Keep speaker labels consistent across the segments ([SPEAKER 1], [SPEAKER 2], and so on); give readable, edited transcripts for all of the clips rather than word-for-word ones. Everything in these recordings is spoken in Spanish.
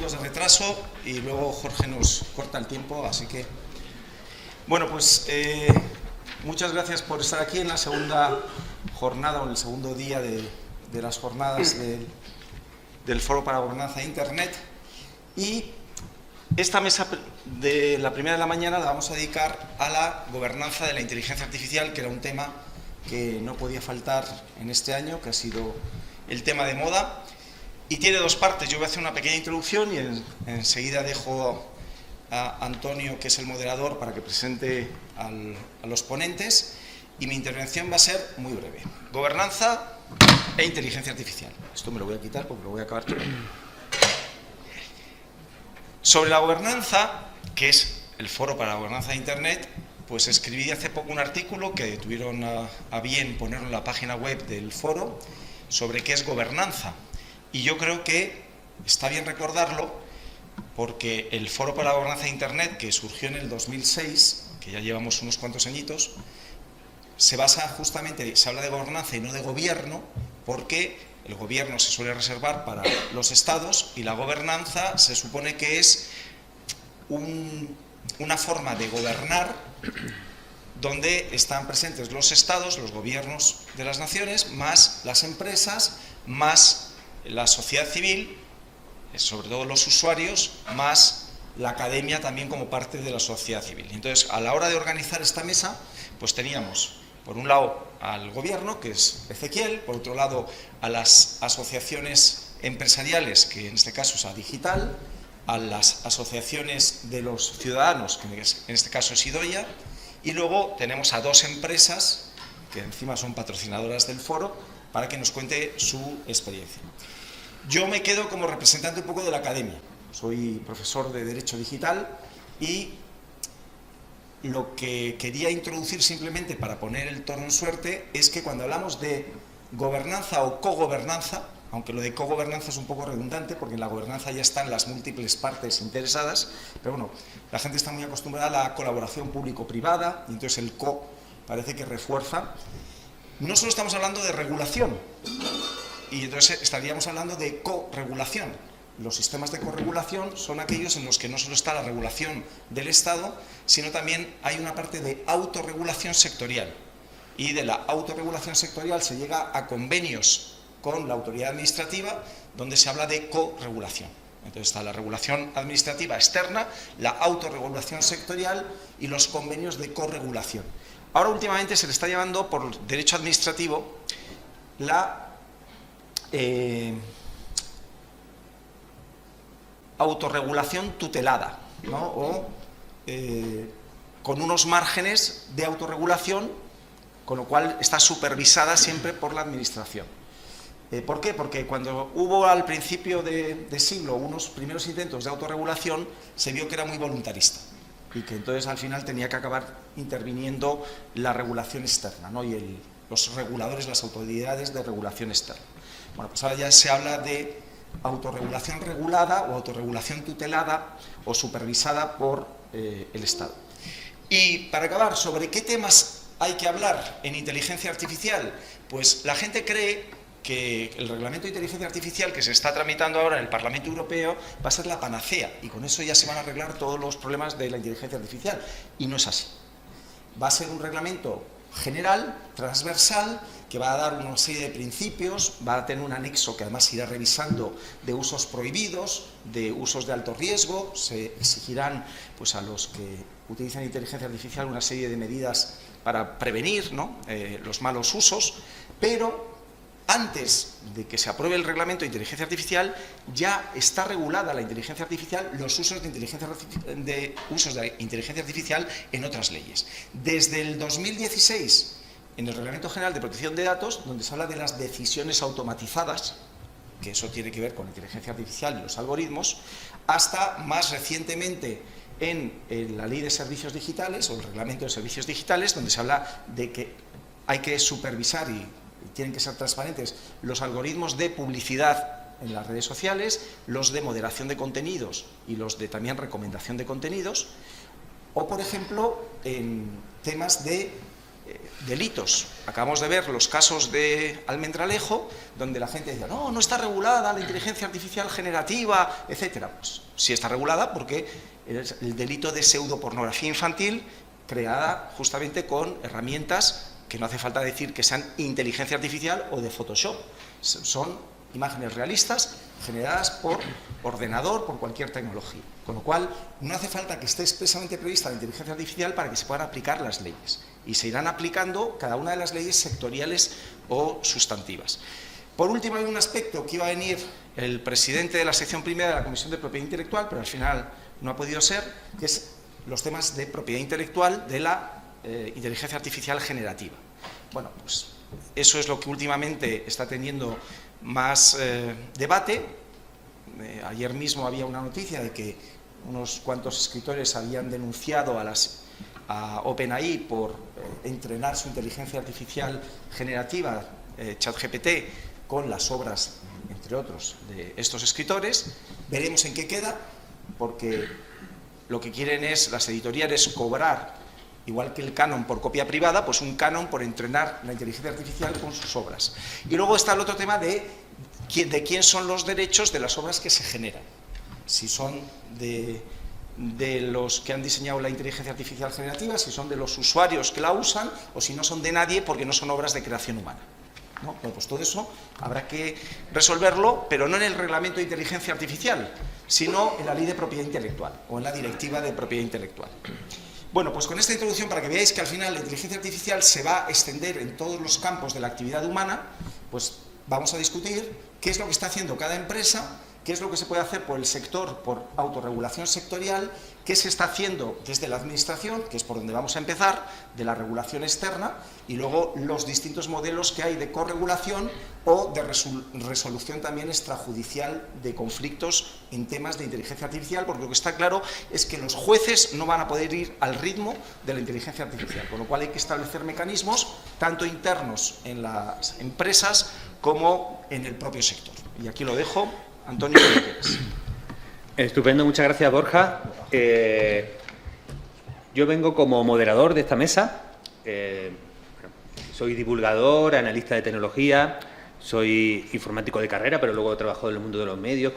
[SPEAKER 1] segundos de retraso y luego Jorge nos corta el tiempo, así que... Bueno, pues muchas gracias por estar aquí en la segunda jornada o en el segundo día de las jornadas del Foro para la Gobernanza de Internet. Y esta mesa de la primera de la mañana la vamos a dedicar a la gobernanza de la inteligencia artificial, que era un tema que no podía faltar en este año, que ha sido el tema de moda. Y tiene dos partes. Yo voy a hacer una pequeña introducción y enseguida dejo a Antonio, que es el moderador, para que presente a los ponentes. Y mi intervención va a ser muy breve. Gobernanza e inteligencia artificial. Esto me lo voy a quitar porque lo voy a acabar todo. Sobre la gobernanza, que es el Foro para la Gobernanza de Internet, pues escribí hace poco un artículo que tuvieron a bien ponerlo en la página web del foro sobre qué es gobernanza. Y yo creo que está bien recordarlo porque el Foro para la Gobernanza de Internet, que surgió en el 2006, que ya llevamos unos cuantos añitos, se basa justamente, se habla de gobernanza y no de gobierno, porque el gobierno se suele reservar para los estados y la gobernanza se supone que es una forma de gobernar donde están presentes los estados, los gobiernos de las naciones, más las empresas, más la sociedad civil, sobre todo los usuarios, más la academia también como parte de la sociedad civil. Entonces, a la hora de organizar esta mesa, pues teníamos, por un lado, al gobierno, que es Ezequiel, por otro lado, a las asociaciones empresariales, que en este caso es a Digital, a las asociaciones de los ciudadanos, que en este caso es Idoia, y luego tenemos a dos empresas, que encima son patrocinadoras del foro, para que nos cuente su experiencia. Yo me quedo como representante un poco de la academia. Soy profesor de Derecho Digital y lo que quería introducir simplemente para poner el tono en suerte es que cuando hablamos de gobernanza o cogobernanza, aunque lo de cogobernanza es un poco redundante porque en la gobernanza ya están las múltiples partes interesadas, pero bueno, la gente está muy acostumbrada a la colaboración público-privada y entonces el co parece que refuerza. No solo estamos hablando de regulación, y entonces estaríamos hablando de corregulación. Los sistemas de corregulación son aquellos en los que no solo está la regulación del Estado, sino también hay una parte de autorregulación sectorial. Y de la autorregulación sectorial se llega a convenios con la autoridad administrativa, donde se habla de corregulación. Entonces está la regulación administrativa externa, la autorregulación sectorial y los convenios de corregulación. Ahora últimamente se le está llamando por derecho administrativo la autorregulación tutelada, ¿no? O con unos márgenes de autorregulación, con lo cual está supervisada siempre por la administración. ¿Por qué? Porque cuando hubo al principio de siglo unos primeros intentos de autorregulación, se vio que era muy voluntarista y que entonces al final tenía que acabar interviniendo la regulación externa, ¿no? Y los reguladores, las autoridades de regulación externa. Bueno, pues ahora ya se habla de autorregulación regulada o autorregulación tutelada o supervisada por el Estado. Y para acabar, ¿sobre qué temas hay que hablar en inteligencia artificial? Pues la gente cree que el reglamento de inteligencia artificial que se está tramitando ahora en el Parlamento Europeo va a ser la panacea y con eso ya se van a arreglar todos los problemas de la inteligencia artificial. Y no es así. Va a ser un reglamento general, transversal, que va a dar una serie de principios, va a tener un anexo que además irá revisando de usos prohibidos, de usos de alto riesgo, se exigirán pues, a los que utilizan inteligencia artificial una serie de medidas para prevenir, ¿no? Los malos usos, pero antes de que se apruebe el reglamento de inteligencia artificial ya está regulada la inteligencia artificial, los usos de inteligencia artificial en otras leyes. Desde el 2016, en el Reglamento General de Protección de Datos, donde se habla de las decisiones automatizadas, que eso tiene que ver con inteligencia artificial y los algoritmos, hasta más recientemente en la Ley de Servicios Digitales o el Reglamento de Servicios Digitales, donde se habla de que hay que supervisar y tienen que ser transparentes los algoritmos de publicidad en las redes sociales, los de moderación de contenidos y los de también recomendación de contenidos, o por ejemplo en temas de delitos. Acabamos de ver los casos de Almendralejo, donde la gente decía, no está regulada la inteligencia artificial generativa, etcétera. Pues sí está regulada porque es el delito de pseudopornografía infantil creada justamente con herramientas que no hace falta decir que sean inteligencia artificial o de Photoshop. Son imágenes realistas generadas por ordenador, por cualquier tecnología. Con lo cual, no hace falta que esté expresamente prevista la inteligencia artificial para que se puedan aplicar las leyes. Y se irán aplicando cada una de las leyes sectoriales o sustantivas. Por último, hay un aspecto que iba a venir el presidente de la sección primera de la Comisión de Propiedad Intelectual, pero al final no ha podido ser, que es los temas de propiedad intelectual de la inteligencia artificial generativa. Bueno, pues eso es lo que últimamente está teniendo más debate. Ayer mismo había una noticia de que unos cuantos escritores habían denunciado a OpenAI por entrenar su inteligencia artificial generativa, ChatGPT, con las obras, entre otros, de estos escritores. Veremos en qué queda, porque lo que quieren las editoriales cobrar, igual que el canon por copia privada, pues un canon por entrenar la inteligencia artificial con sus obras. Y luego está el otro tema de quién son los derechos de las obras que se generan. Si son de los que han diseñado la inteligencia artificial generativa, si son de los usuarios que la usan, o si no son de nadie porque no son obras de creación humana, ¿no? Bueno, pues todo eso habrá que resolverlo, pero no en el reglamento de inteligencia artificial, sino en la ley de propiedad intelectual o en la directiva de propiedad intelectual. Bueno, pues con esta introducción, para que veáis que al final la inteligencia artificial se va a extender en todos los campos de la actividad humana, pues vamos a discutir qué es lo que está haciendo cada empresa, qué es lo que se puede hacer por el sector, por autorregulación sectorial, qué se está haciendo desde la administración, que es por donde vamos a empezar, de la regulación externa, y luego los distintos modelos que hay de corregulación o de resolución también extrajudicial de conflictos en temas de inteligencia artificial, porque lo que está claro es que los jueces no van a poder ir al ritmo de la inteligencia artificial, con lo cual hay que establecer mecanismos tanto internos en las empresas como en el propio sector. Y aquí lo dejo. Antonio, ¿qué quieres?
[SPEAKER 2] Estupendo, muchas gracias, Borja. Yo vengo como moderador de esta mesa. Soy divulgador, analista de tecnología, soy informático de carrera, pero luego he trabajado en el mundo de los medios,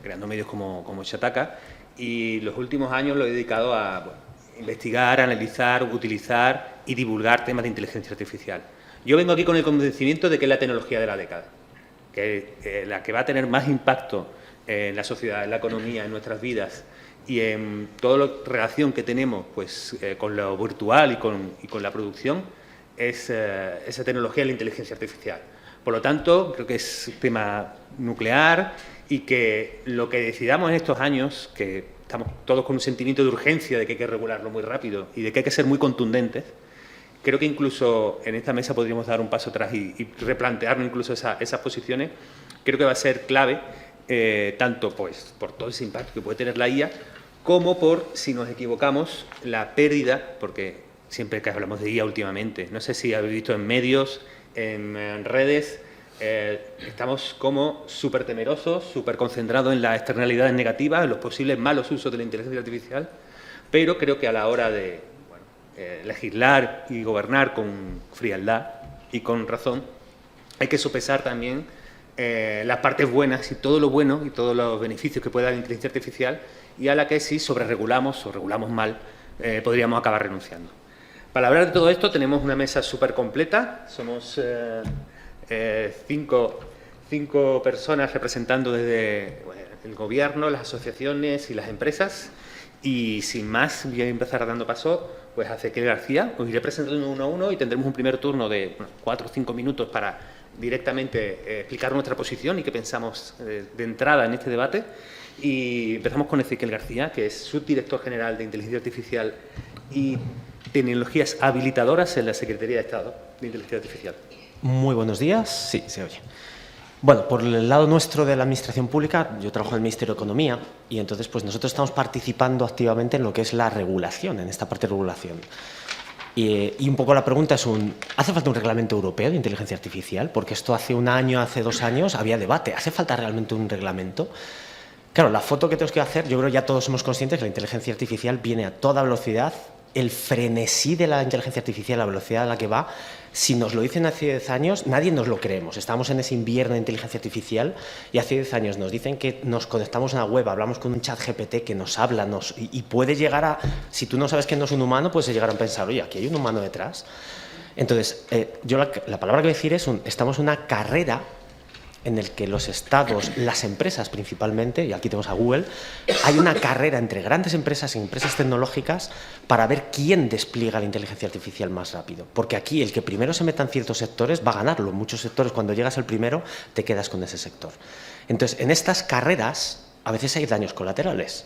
[SPEAKER 2] creando medios como Shataka, y los últimos años lo he dedicado a investigar, analizar, utilizar y divulgar temas de inteligencia artificial. Yo vengo aquí con el convencimiento de que es la tecnología de la década, que la que va a tener más impacto en la sociedad, en la economía, en nuestras vidas y en toda la relación que tenemos con lo virtual y con la producción, es esa tecnología de la inteligencia artificial. Por lo tanto, creo que es un tema nuclear y que lo que decidamos en estos años, que estamos todos con un sentimiento de urgencia de que hay que regularlo muy rápido y de que hay que ser muy contundentes, creo que incluso en esta mesa podríamos dar un paso atrás y replantearnos incluso esas posiciones. Creo que va a ser clave, tanto por todo ese impacto que puede tener la IA, como por, si nos equivocamos, la pérdida, porque siempre que hablamos de IA últimamente, no sé si habéis visto en medios, en redes, estamos como súper temerosos, súper concentrados en las externalidades negativas, en los posibles malos usos de la inteligencia artificial, pero creo que a la hora de legislar y gobernar con frialdad y con razón, hay que sopesar también las partes buenas y todo lo bueno y todos los beneficios que puede dar la inteligencia artificial, y a la que si sobreregulamos o regulamos mal, podríamos acabar renunciando. Para hablar de todo esto tenemos una mesa súper completa, somos cinco personas representando desde el gobierno, las asociaciones y las empresas. Y sin más, voy a empezar dando paso a Ezequiel García. Os iré presentando uno a uno y tendremos un primer turno de 4 o 5 minutos para directamente explicar nuestra posición y qué pensamos de entrada en este debate. Y empezamos con Ezequiel García, que es subdirector general de Inteligencia Artificial y Tecnologías Habilitadoras en la Secretaría de Estado de Inteligencia Artificial.
[SPEAKER 3] Muy buenos días. Sí, se oye. Bueno, por el lado nuestro de la Administración Pública, yo trabajo en el Ministerio de Economía y entonces pues nosotros estamos participando activamente en lo que es la regulación, en esta parte de regulación. Y un poco la pregunta es, ¿hace falta un reglamento europeo de inteligencia artificial? Porque esto hace un año, hace 2 años había debate. ¿Hace falta realmente un reglamento? Claro, la foto que tenemos que hacer, yo creo que ya todos somos conscientes que la inteligencia artificial viene a toda velocidad el frenesí de la inteligencia artificial, la velocidad a la que va, si nos lo dicen hace 10 años, nadie nos lo creemos. Estamos en ese invierno de inteligencia artificial y hace 10 años nos dicen que nos conectamos a una web, hablamos con un chat GPT que nos habla y puede llegar a... Si tú no sabes que no es un humano, puedes llegar a pensar, oye, aquí hay un humano detrás. Entonces, yo la palabra que voy a decir es, estamos en una carrera en el que los estados, las empresas principalmente, y aquí tenemos a Google, hay una carrera entre grandes empresas y empresas tecnológicas para ver quién despliega la inteligencia artificial más rápido. Porque aquí el que primero se meta en ciertos sectores va a ganarlo. En muchos sectores, cuando llegas al primero, te quedas con ese sector. Entonces, en estas carreras, a veces hay daños colaterales.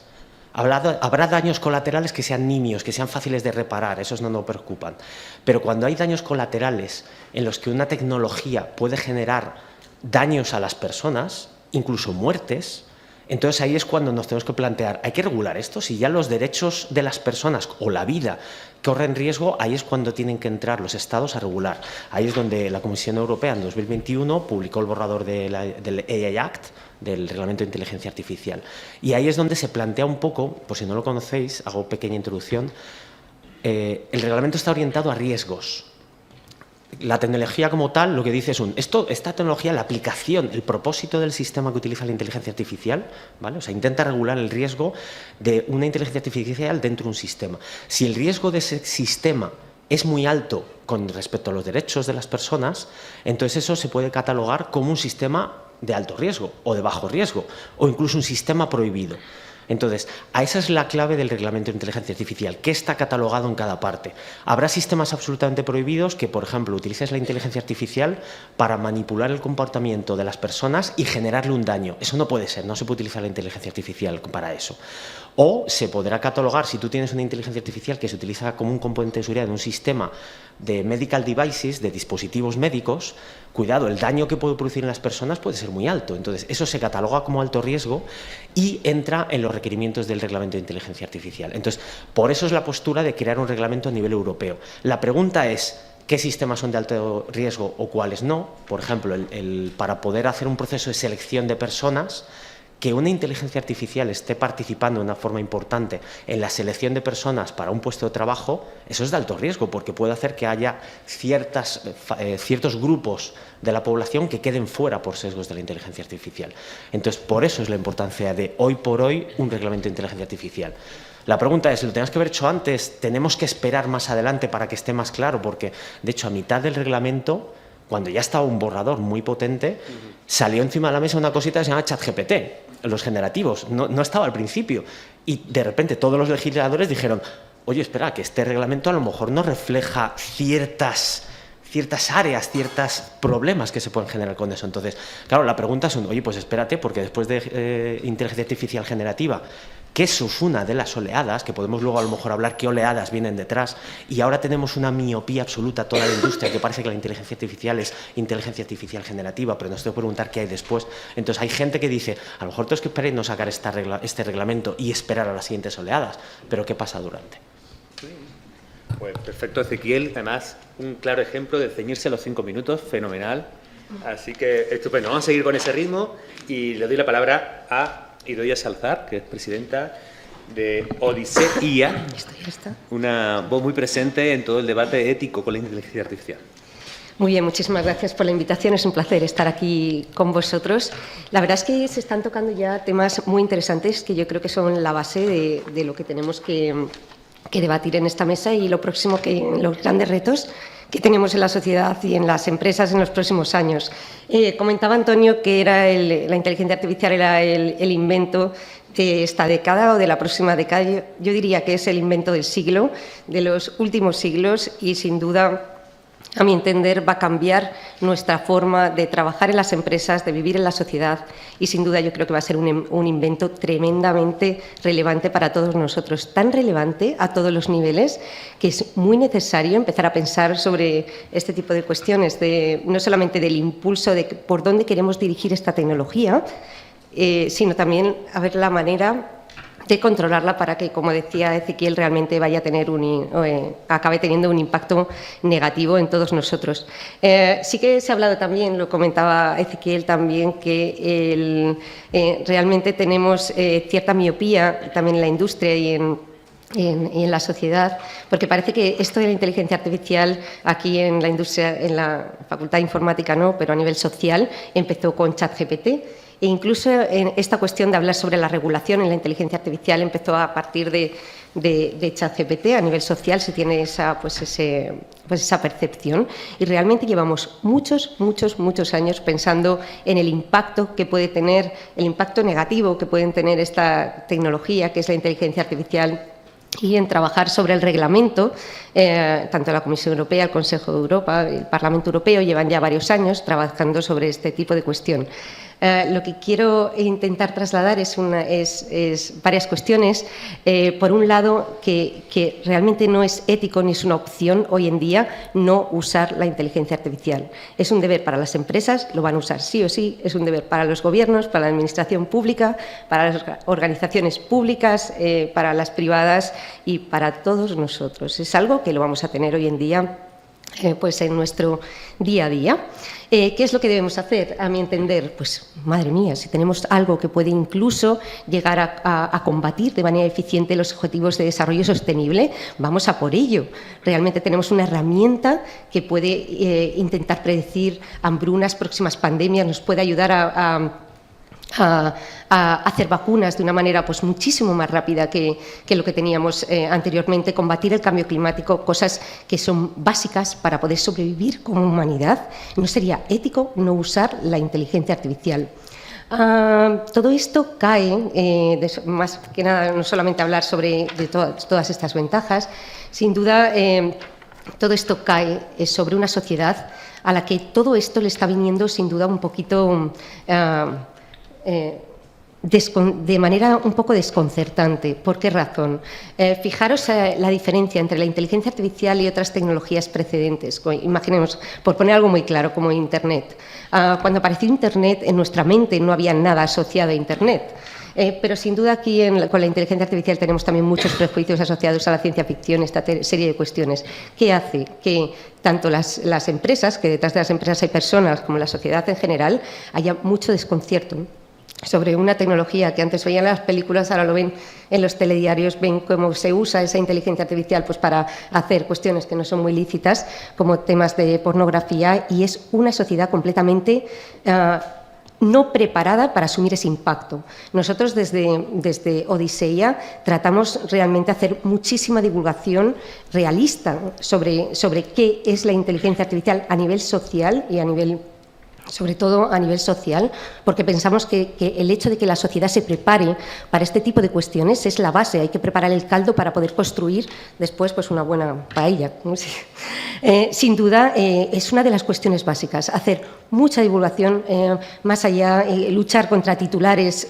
[SPEAKER 3] Habrá daños colaterales que sean nimios, que sean fáciles de reparar, esos no nos preocupan. Pero cuando hay daños colaterales en los que una tecnología puede generar daños a las personas, incluso muertes, entonces ahí es cuando nos tenemos que plantear, ¿hay que regular esto? Si ya los derechos de las personas o la vida corren riesgo, ahí es cuando tienen que entrar los estados a regular. Ahí es donde la Comisión Europea en 2021 publicó el borrador del AI Act, del Reglamento de Inteligencia Artificial. Y ahí es donde se plantea un poco, por si no lo conocéis, hago pequeña introducción, el reglamento está orientado a riesgos. La tecnología como tal lo que dice es esta tecnología, la aplicación, el propósito del sistema que utiliza la inteligencia artificial, ¿vale? O sea, intenta regular el riesgo de una inteligencia artificial dentro de un sistema. Si el riesgo de ese sistema es muy alto con respecto a los derechos de las personas, entonces eso se puede catalogar como un sistema de alto riesgo o de bajo riesgo o incluso un sistema prohibido. Entonces, esa es la clave del reglamento de inteligencia artificial, ¿qué está catalogado en cada parte? Habrá sistemas absolutamente prohibidos que, por ejemplo, utilices la inteligencia artificial para manipular el comportamiento de las personas y generarle un daño. Eso no puede ser, no se puede utilizar la inteligencia artificial para eso. O se podrá catalogar, si tú tienes una inteligencia artificial que se utiliza como un componente de seguridad en un sistema de medical devices, de dispositivos médicos, cuidado, el daño que puede producir en las personas puede ser muy alto. Entonces, eso se cataloga como alto riesgo y entra en los requerimientos del reglamento de inteligencia artificial. Entonces, por eso es la postura de crear un reglamento a nivel europeo. La pregunta es, ¿qué sistemas son de alto riesgo o cuáles no? Por ejemplo, para poder hacer un proceso de selección de personas, que una inteligencia artificial esté participando de una forma importante en la selección de personas para un puesto de trabajo, eso es de alto riesgo porque puede hacer que haya ciertos grupos de la población que queden fuera por sesgos de la inteligencia artificial. Entonces, por eso es la importancia de hoy por hoy un reglamento de inteligencia artificial. La pregunta es, ¿lo tenemos que haber hecho antes? ¿Tenemos que esperar más adelante para que esté más claro? Porque, de hecho, a mitad del reglamento, cuando ya estaba un borrador muy potente, salió encima de la mesa una cosita que se llama ChatGPT, los generativos, no estaba al principio. Y de repente todos los legisladores dijeron, oye, espera, que este reglamento a lo mejor no refleja ciertas áreas, ciertos problemas que se pueden generar con eso. Entonces, claro, la pregunta es, oye, pues espérate, porque después de inteligencia artificial generativa, que eso es una de las oleadas, que podemos luego a lo mejor hablar qué oleadas vienen detrás, y ahora tenemos una miopía absoluta toda la industria, que parece que la inteligencia artificial es inteligencia artificial generativa, pero nos tengo que preguntar qué hay después. Entonces hay gente que dice, a lo mejor tenemos que esperar y no sacar este reglamento y esperar a las siguientes oleadas, pero ¿qué pasa durante?
[SPEAKER 2] Pues perfecto, Ezequiel. Además, un claro ejemplo de ceñirse a los 5 minutos, fenomenal. Así que estupendo. Vamos a seguir con ese ritmo y le doy la palabra a Idoia Salazar, que es presidenta de Odisea, una voz muy presente en todo el debate ético con la inteligencia artificial.
[SPEAKER 4] Muy bien, muchísimas gracias por la invitación. Es un placer estar aquí con vosotros. La verdad es que se están tocando ya temas muy interesantes que yo creo que son la base de lo que tenemos que debatir en esta mesa y lo próximo los grandes retos que tenemos en la sociedad y en las empresas en los próximos años. Comentaba Antonio que la inteligencia artificial era el invento de esta década o de la próxima década. Yo diría que es el invento del siglo, de los últimos siglos y sin duda, a mi entender, va a cambiar nuestra forma de trabajar en las empresas, de vivir en la sociedad y sin duda yo creo que va a ser un invento tremendamente relevante para todos nosotros, tan relevante a todos los niveles que es muy necesario empezar a pensar sobre este tipo de cuestiones, no solamente del impulso de por dónde queremos dirigir esta tecnología, sino también a ver la manera de controlarla para que, como decía Ezequiel, realmente vaya a tener acabe teniendo un impacto negativo en todos nosotros. Sí que se ha hablado también, lo comentaba Ezequiel también, que realmente tenemos cierta miopía también en la industria y en y en la sociedad, porque parece que esto de la inteligencia artificial aquí en la industria, en la Facultad de Informática no, pero a nivel social empezó con ChatGPT e incluso en esta cuestión de hablar sobre la regulación en la inteligencia artificial empezó a partir de ChatGPT. A nivel social se tiene esa percepción y realmente llevamos muchos años pensando en el impacto que puede tener, el impacto negativo que pueden tener esta tecnología que es la inteligencia artificial y en trabajar sobre el reglamento, tanto la Comisión Europea, el Consejo de Europa, el Parlamento Europeo llevan ya varios años trabajando sobre este tipo de cuestión. Lo que quiero intentar trasladar es varias cuestiones. Por un lado, que realmente no es ético ni es una opción hoy en día no usar la inteligencia artificial. Es un deber para las empresas, lo van a usar sí o sí, es un deber para los gobiernos, para la administración pública, para las organizaciones públicas, para las privadas y para todos nosotros. Es algo que lo vamos a tener hoy en día pues en nuestro día a día. ¿Qué es lo que debemos hacer? A mi entender, pues madre mía, si tenemos algo que puede incluso llegar a combatir de manera eficiente los objetivos de desarrollo sostenible, vamos a por ello. Realmente tenemos una herramienta que puede intentar predecir hambrunas, próximas pandemias, nos puede ayudar a hacer vacunas de una manera pues muchísimo más rápida que lo que teníamos anteriormente, combatir el cambio climático, cosas que son básicas para poder sobrevivir como humanidad. No sería ético no usar la inteligencia artificial. Todo esto cae, más que nada, no solamente hablar sobre todas estas ventajas, sin duda todo esto cae sobre una sociedad a la que todo esto le está viniendo sin duda un poquito de manera un poco desconcertante. ¿Por qué razón? Fijaros la diferencia entre la inteligencia artificial y otras tecnologías precedentes. Imaginemos, por poner algo muy claro, como Internet. Cuando apareció Internet, en nuestra mente no había nada asociado a Internet. Pero sin duda aquí con la inteligencia artificial tenemos también muchos prejuicios asociados a la ciencia ficción, esta serie de cuestiones. ¿Qué hace? Que tanto las empresas, que detrás de las empresas hay personas, como la sociedad en general, haya mucho desconcierto sobre una tecnología que antes veían en las películas, ahora lo ven en los telediarios, ven cómo se usa esa inteligencia artificial pues para hacer cuestiones que no son muy lícitas, como temas de pornografía, y es una sociedad completamente no preparada para asumir ese impacto. Nosotros desde Odiseia tratamos realmente de hacer muchísima divulgación realista sobre qué es la inteligencia artificial a nivel social y sobre todo a nivel social, porque pensamos que el hecho de que la sociedad se prepare para este tipo de cuestiones es la base. Hay que preparar el caldo para poder construir después pues una buena paella. Sin duda, es una de las cuestiones básicas, hacer mucha divulgación, más allá, luchar contra titulares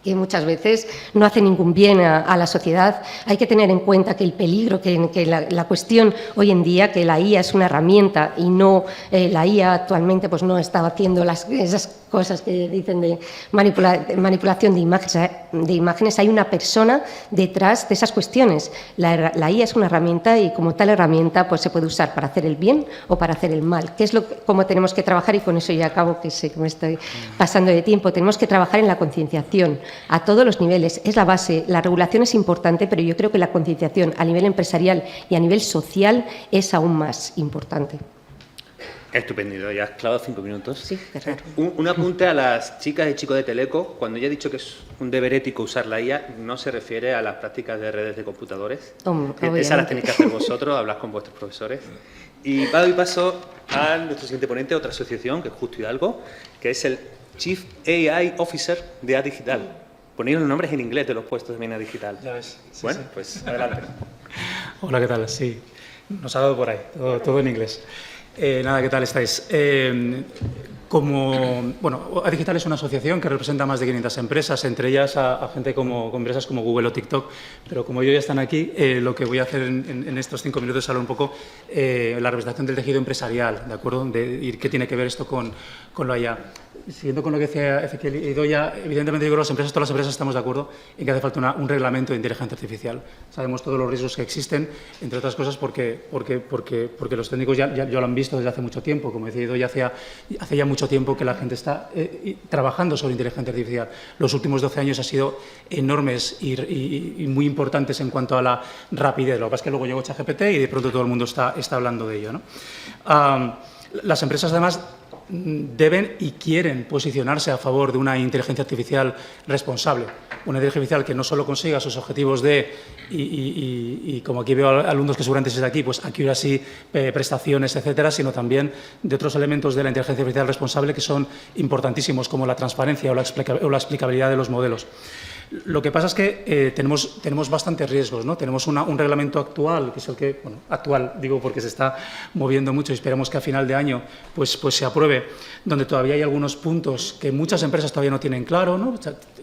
[SPEAKER 4] que muchas veces no hace ningún bien a la sociedad. Hay que tener en cuenta que el peligro, que la cuestión hoy en día, que la IA es una herramienta y no la IA actualmente pues no está haciendo esas cosas que dicen de manipulación de imágenes. Hay una persona detrás de esas cuestiones. La IA es una herramienta y como tal herramienta pues se puede usar para hacer el bien o para hacer el mal. ¿Qué es cómo tenemos que trabajar? Y con eso ya acabo, que sé que me estoy pasando de tiempo. Tenemos que trabajar en la concienciación a todos los niveles. Es la base. La regulación es importante, pero yo creo que la concienciación a nivel empresarial y a nivel social es aún más importante.
[SPEAKER 2] Estupendo, ya has clavado 5 minutos.
[SPEAKER 4] Sí, es raro.
[SPEAKER 2] Un apunte a las chicas y chicos de Teleco. Cuando ya he dicho que es un deber ético usar la IA, no se refiere a las prácticas de redes de computadores. Esas las tenéis que hacer vosotros, hablar con vuestros profesores. Y doy paso a nuestro siguiente ponente, otra asociación, que es Justo Hidalgo, que es el Chief AI Officer de A Digital. Ponéis los nombres en inglés de los puestos también A Digital.
[SPEAKER 5] Ya ves. Sí,
[SPEAKER 2] bueno,
[SPEAKER 5] sí.
[SPEAKER 2] pues adelante.
[SPEAKER 5] Hola, ¿qué tal? Sí, nos ha dado por ahí, todo en inglés. Nada, ¿qué tal estáis? A Digital es una asociación que representa a más de 500 empresas, entre ellas a gente con empresas como Google o TikTok, pero como ellos ya están aquí, lo que voy a hacer en estos 5 minutos es hablar un poco la representación del tejido empresarial, ¿de acuerdo? Y qué tiene que ver esto con la IA. siguiendo con lo que decía Ezequiel y Idoia, evidentemente yo creo que todas las empresas estamos de acuerdo en que hace falta un reglamento de inteligencia artificial. Sabemos todos los riesgos que existen, entre otras cosas porque los técnicos ya lo han visto desde hace mucho tiempo. Como decía Idoia, hace ya mucho tiempo que la gente está trabajando sobre inteligencia artificial. Los últimos 12 años han sido enormes y muy importantes en cuanto a la rapidez. Lo que pasa es que luego llegó ChatGPT y de pronto todo el mundo está hablando de ello, ¿no? Las empresas, además, deben y quieren posicionarse a favor de una inteligencia artificial responsable, una inteligencia artificial que no solo consiga sus objetivos y como aquí veo alumnos que seguramente desde aquí, pues accuracy, prestaciones, etcétera, sino también de otros elementos de la inteligencia artificial responsable que son importantísimos, como la transparencia o la explicabilidad de los modelos. Lo que pasa es que tenemos bastantes riesgos, ¿no? Tenemos un reglamento actual, que es el que, bueno, actual digo porque se está moviendo mucho y esperamos que a final de año pues se apruebe, donde todavía hay algunos puntos que muchas empresas todavía no tienen claro, ¿no?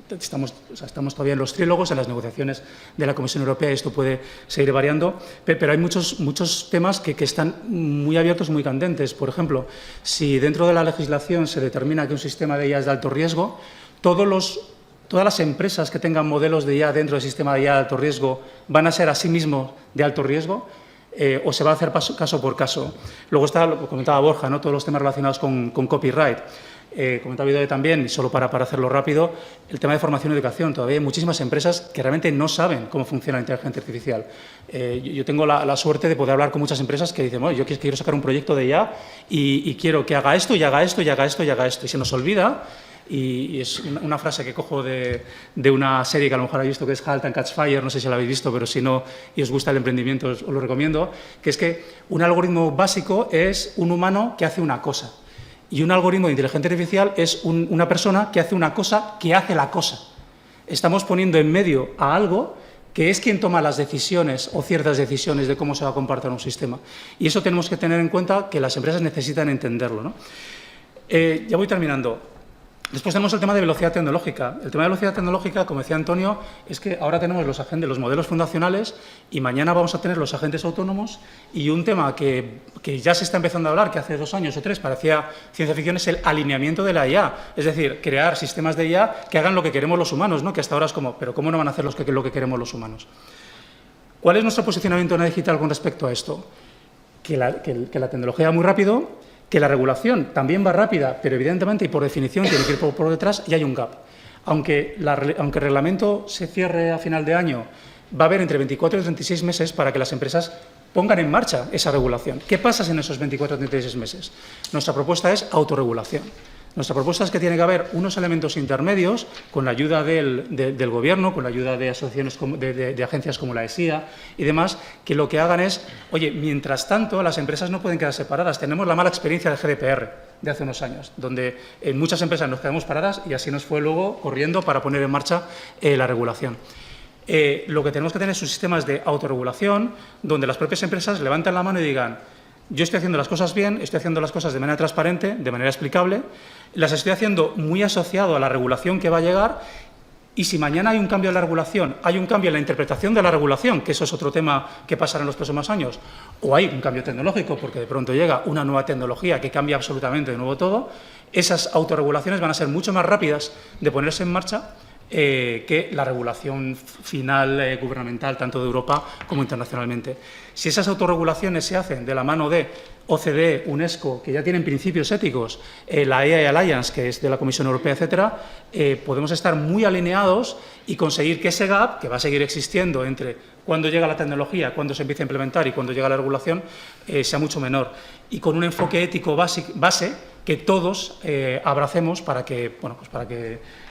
[SPEAKER 5] Estamos todavía en los trílogos, en las negociaciones de la Comisión Europea, y esto puede seguir variando, pero hay muchos temas que están muy abiertos, muy candentes. Por ejemplo, si dentro de la legislación se determina que un sistema de IA es de alto riesgo, todas las empresas que tengan modelos de IA dentro del sistema de IA de alto riesgo van a ser a sí mismos de alto riesgo, o se va a hacer caso por caso. Luego está, lo comentaba Borja, ¿no? Todos los temas relacionados con copyright. Comentaba Idoia también, y solo para hacerlo rápido, el tema de formación y educación. Todavía hay muchísimas empresas que realmente no saben cómo funciona la inteligencia artificial. Yo tengo la suerte de poder hablar con muchas empresas que dicen, bueno, yo quiero sacar un proyecto de IA y quiero que haga esto, y haga esto, y haga esto, y haga esto. Y se nos olvida. Y es una frase que cojo de una serie que a lo mejor habéis visto, que es Halt and Catch Fire, no sé si la habéis visto, pero si no y os gusta el emprendimiento os lo recomiendo, que es que un algoritmo básico es un humano que hace una cosa y un algoritmo de inteligencia artificial es una persona que hace una cosa que hace la cosa. Estamos poniendo en medio a algo que es quien toma las decisiones o ciertas decisiones de cómo se va a comportar un sistema. Y eso tenemos que tener en cuenta, que las empresas necesitan entenderlo, ¿no? Ya voy terminando. Después tenemos el tema de velocidad tecnológica. El tema de velocidad tecnológica, como decía Antonio, es que ahora tenemos los modelos fundacionales y mañana vamos a tener los agentes autónomos, y un tema que ya se está empezando a hablar, que hace 2 años o 3 parecía ciencia ficción, es el alineamiento de la IA. Es decir, crear sistemas de IA que hagan lo que queremos los humanos, ¿no? Que hasta ahora es como, ¿pero cómo no van a hacer lo que queremos los humanos? ¿Cuál es nuestro posicionamiento en la digital con respecto a esto? Que la tecnología va muy rápido, que la regulación también va rápida, pero evidentemente y por definición tiene que ir por detrás, y hay un gap. Aunque el reglamento se cierre a final de año, va a haber entre 24 y 36 meses para que las empresas pongan en marcha esa regulación. ¿Qué pasa en esos 24 o 36 meses? Nuestra propuesta es autorregulación. Nuestra propuesta es que tiene que haber unos elementos intermedios con la ayuda del Gobierno, con la ayuda de asociaciones, de agencias como la ESIA y demás, que lo que hagan es, oye, mientras tanto, las empresas no pueden quedar separadas. Tenemos la mala experiencia del GDPR de hace unos años, donde en muchas empresas nos quedamos paradas y así nos fue luego corriendo para poner en marcha la regulación. Lo que tenemos que tener son sistemas de autorregulación donde las propias empresas levanten la mano y digan, yo estoy haciendo las cosas bien, estoy haciendo las cosas de manera transparente, de manera explicable, las estoy haciendo muy asociado a la regulación que va a llegar, y si mañana hay un cambio en la regulación, hay un cambio en la interpretación de la regulación, que eso es otro tema que pasará en los próximos años, o hay un cambio tecnológico porque de pronto llega una nueva tecnología que cambia absolutamente de nuevo todo, esas autorregulaciones van a ser mucho más rápidas de ponerse en marcha que la regulación final gubernamental, tanto de Europa como internacionalmente. Si esas autorregulaciones se hacen de la mano de OCDE, UNESCO, que ya tienen principios éticos, la AI Alliance, que es de la Comisión Europea, etcétera, podemos estar muy alineados y conseguir que ese gap, que va a seguir existiendo entre cuando llega la tecnología, cuando se empieza a implementar y cuando llega la regulación, sea mucho menor. Y con un enfoque ético base que todos abracemos para que, bueno, pues para que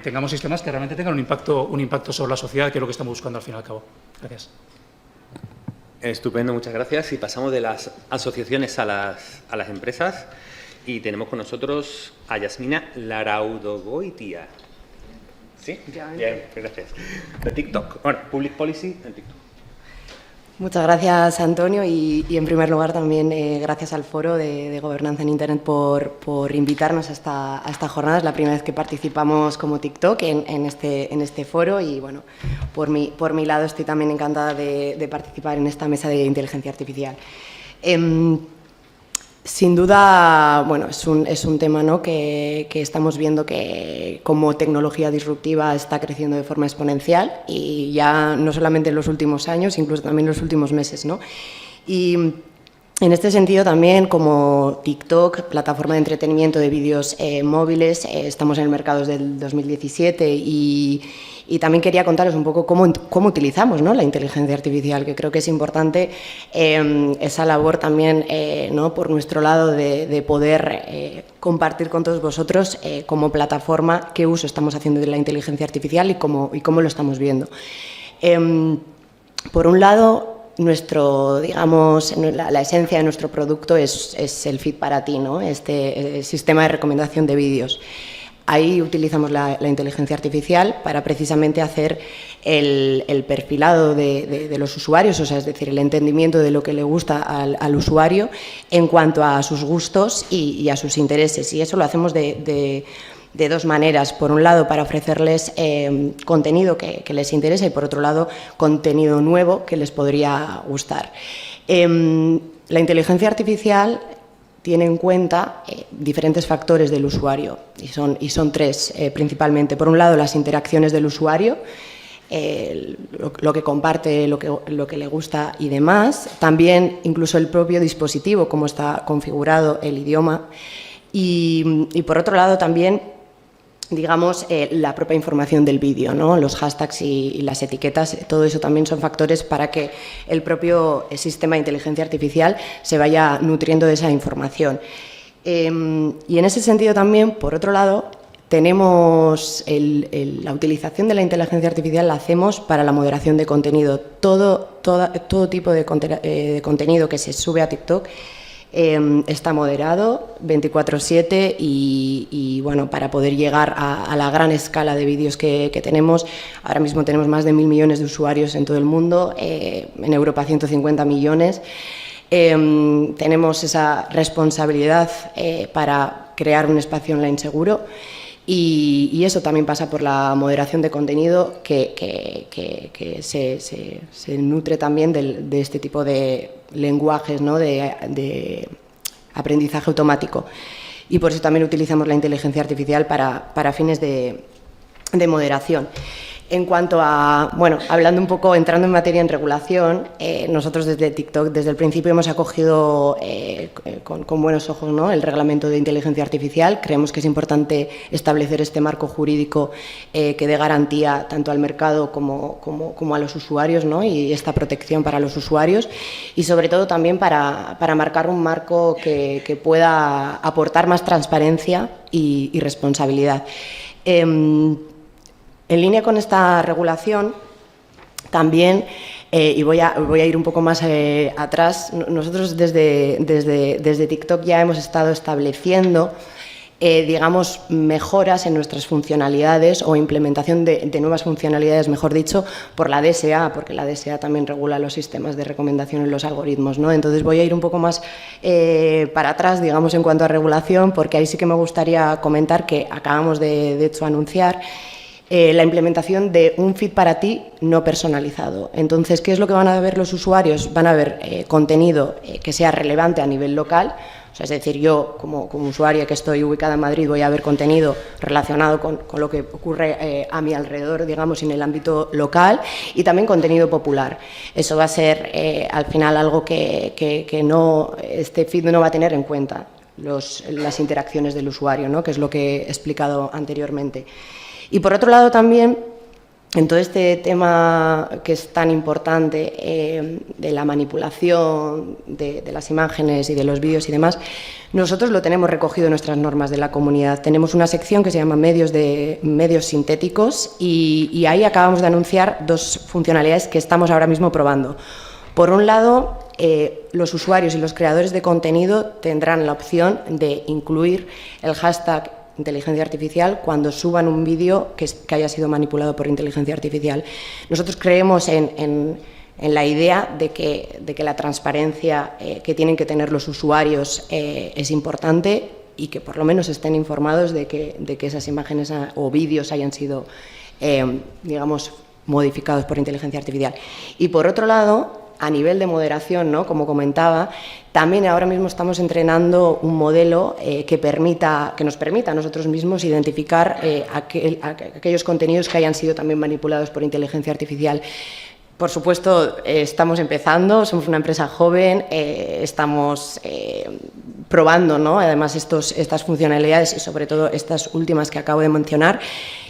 [SPEAKER 5] tengamos sistemas que realmente tengan un impacto sobre la sociedad, que es lo que estamos buscando al fin y al cabo. Gracias.
[SPEAKER 2] Estupendo, muchas gracias. Y pasamos de las asociaciones a las empresas, y tenemos con nosotros a Yasmina Laraudogoitia. ¿Sí? Bien, gracias. De TikTok. Bueno, Public Policy en TikTok.
[SPEAKER 6] Muchas gracias, Antonio, y en primer lugar también gracias al Foro de Gobernanza en Internet por invitarnos a esta jornada. Es la primera vez que participamos como TikTok en este foro, y bueno, por mi lado estoy también encantada de participar en esta mesa de inteligencia artificial. Sin duda, bueno, es un tema, ¿no?, que estamos viendo que como tecnología disruptiva está creciendo de forma exponencial, y ya no solamente en los últimos años, incluso también en los últimos meses, ¿no? Y en este sentido también, como TikTok, plataforma de entretenimiento de vídeos móviles, estamos en el mercado desde el 2017 y también quería contaros un poco cómo utilizamos, ¿no?, la inteligencia artificial, que creo que es importante esa labor también, ¿no?, por nuestro lado de poder compartir con todos vosotros como plataforma qué uso estamos haciendo de la inteligencia artificial y cómo lo estamos viendo. Por un lado, digamos, la esencia de nuestro producto es el feed para ti, ¿no?, este sistema de recomendación de vídeos. Ahí utilizamos la inteligencia artificial para precisamente hacer el perfilado de los usuarios, o sea, es decir, el entendimiento de lo que le gusta al usuario en cuanto a sus gustos y a sus intereses. Y eso lo hacemos de dos maneras. Por un lado, para ofrecerles contenido que les interesa, y por otro lado, contenido nuevo que les podría gustar. La inteligencia artificial tiene en cuenta diferentes factores del usuario, y son tres principalmente. Por un lado, las interacciones del usuario, lo que comparte, lo que le gusta y demás. También incluso el propio dispositivo, cómo está configurado, el idioma. Y por otro lado también, digamos, la propia información del vídeo, ¿no?, los hashtags y las etiquetas. Todo eso también son factores para que el propio sistema de inteligencia artificial se vaya nutriendo de esa información. Y en ese sentido también, por otro lado, tenemos la utilización de la inteligencia artificial la hacemos para la moderación de contenido. Todo tipo de contenido que se sube a TikTok está moderado 24/7 y bueno, para poder llegar a la gran escala de vídeos que tenemos. Ahora mismo tenemos más de 1.000 millones de usuarios en todo el mundo, en Europa 150 millones. Tenemos esa responsabilidad para crear un espacio online seguro, y eso también pasa por la moderación de contenido que se nutre también de este tipo de lenguajes, ¿no?, de aprendizaje automático. Y por eso también utilizamos la inteligencia artificial para fines de moderación. En cuanto a, bueno, hablando un poco, entrando en materia en regulación, nosotros desde TikTok, desde el principio hemos acogido con buenos ojos, ¿no?, el reglamento de inteligencia artificial. Creemos que es importante establecer este marco jurídico que dé garantía tanto al mercado como a los usuarios, ¿no?, y esta protección para los usuarios, y sobre todo también para marcar un marco que pueda aportar más transparencia y responsabilidad. En línea con esta regulación, también, y voy a ir un poco más atrás, nosotros desde TikTok ya hemos estado estableciendo, digamos, mejoras en nuestras funcionalidades, o implementación de nuevas funcionalidades, mejor dicho, por la DSA, porque la DSA también regula los sistemas de recomendación en los algoritmos, ¿no? Entonces voy a ir un poco más para atrás, digamos, en cuanto a regulación, porque ahí sí que me gustaría comentar que acabamos de hecho anunciar la implementación de un feed para ti no personalizado. Entonces, ¿qué es lo que van a ver los usuarios? Van a ver contenido que sea relevante a nivel local. O sea, es decir, yo como usuaria que estoy ubicada en Madrid voy a ver contenido relacionado con lo que ocurre a mi alrededor, digamos, en el ámbito local, y también contenido popular. Eso va a ser al final algo que no, este feed no va a tener en cuenta las interacciones del usuario, ¿no?, que es lo que he explicado anteriormente. Y por otro lado también, en todo este tema que es tan importante de la manipulación de las imágenes y de los vídeos y demás, nosotros lo tenemos recogido en nuestras normas de la comunidad. Tenemos una sección que se llama medios sintéticos, y ahí acabamos de anunciar dos funcionalidades que estamos ahora mismo probando. Por un lado, los usuarios y los creadores de contenido tendrán la opción de incluir el hashtag inteligencia artificial cuando suban un vídeo que haya sido manipulado por inteligencia artificial. Nosotros creemos en la idea de que la transparencia que tienen que tener los usuarios es importante, y que por lo menos estén informados de que esas imágenes o vídeos hayan sido, digamos, modificados por inteligencia artificial. Y por otro lado, a nivel de moderación, ¿no? Como comentaba, también ahora mismo estamos entrenando un modelo que nos permita a nosotros mismos identificar aquellos contenidos que hayan sido también manipulados por inteligencia artificial. Por supuesto, estamos empezando, somos una empresa joven, estamos probando, ¿no? Además estas funcionalidades y sobre todo estas últimas que acabo de mencionar,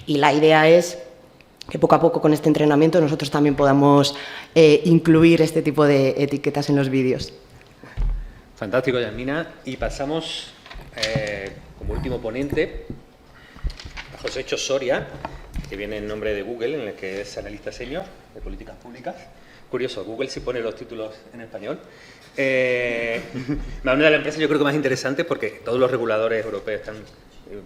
[SPEAKER 6] y la idea es que poco a poco con este entrenamiento nosotros también podamos incluir este tipo de etiquetas en los vídeos.
[SPEAKER 2] Fantástico, Yasmina. Y pasamos como último ponente a José Cho Soria, que viene en nombre de Google, en el que es analista senior de políticas públicas. Curioso, Google sí pone los títulos en español. Una de las empresas yo creo que más interesante porque todos los reguladores europeos están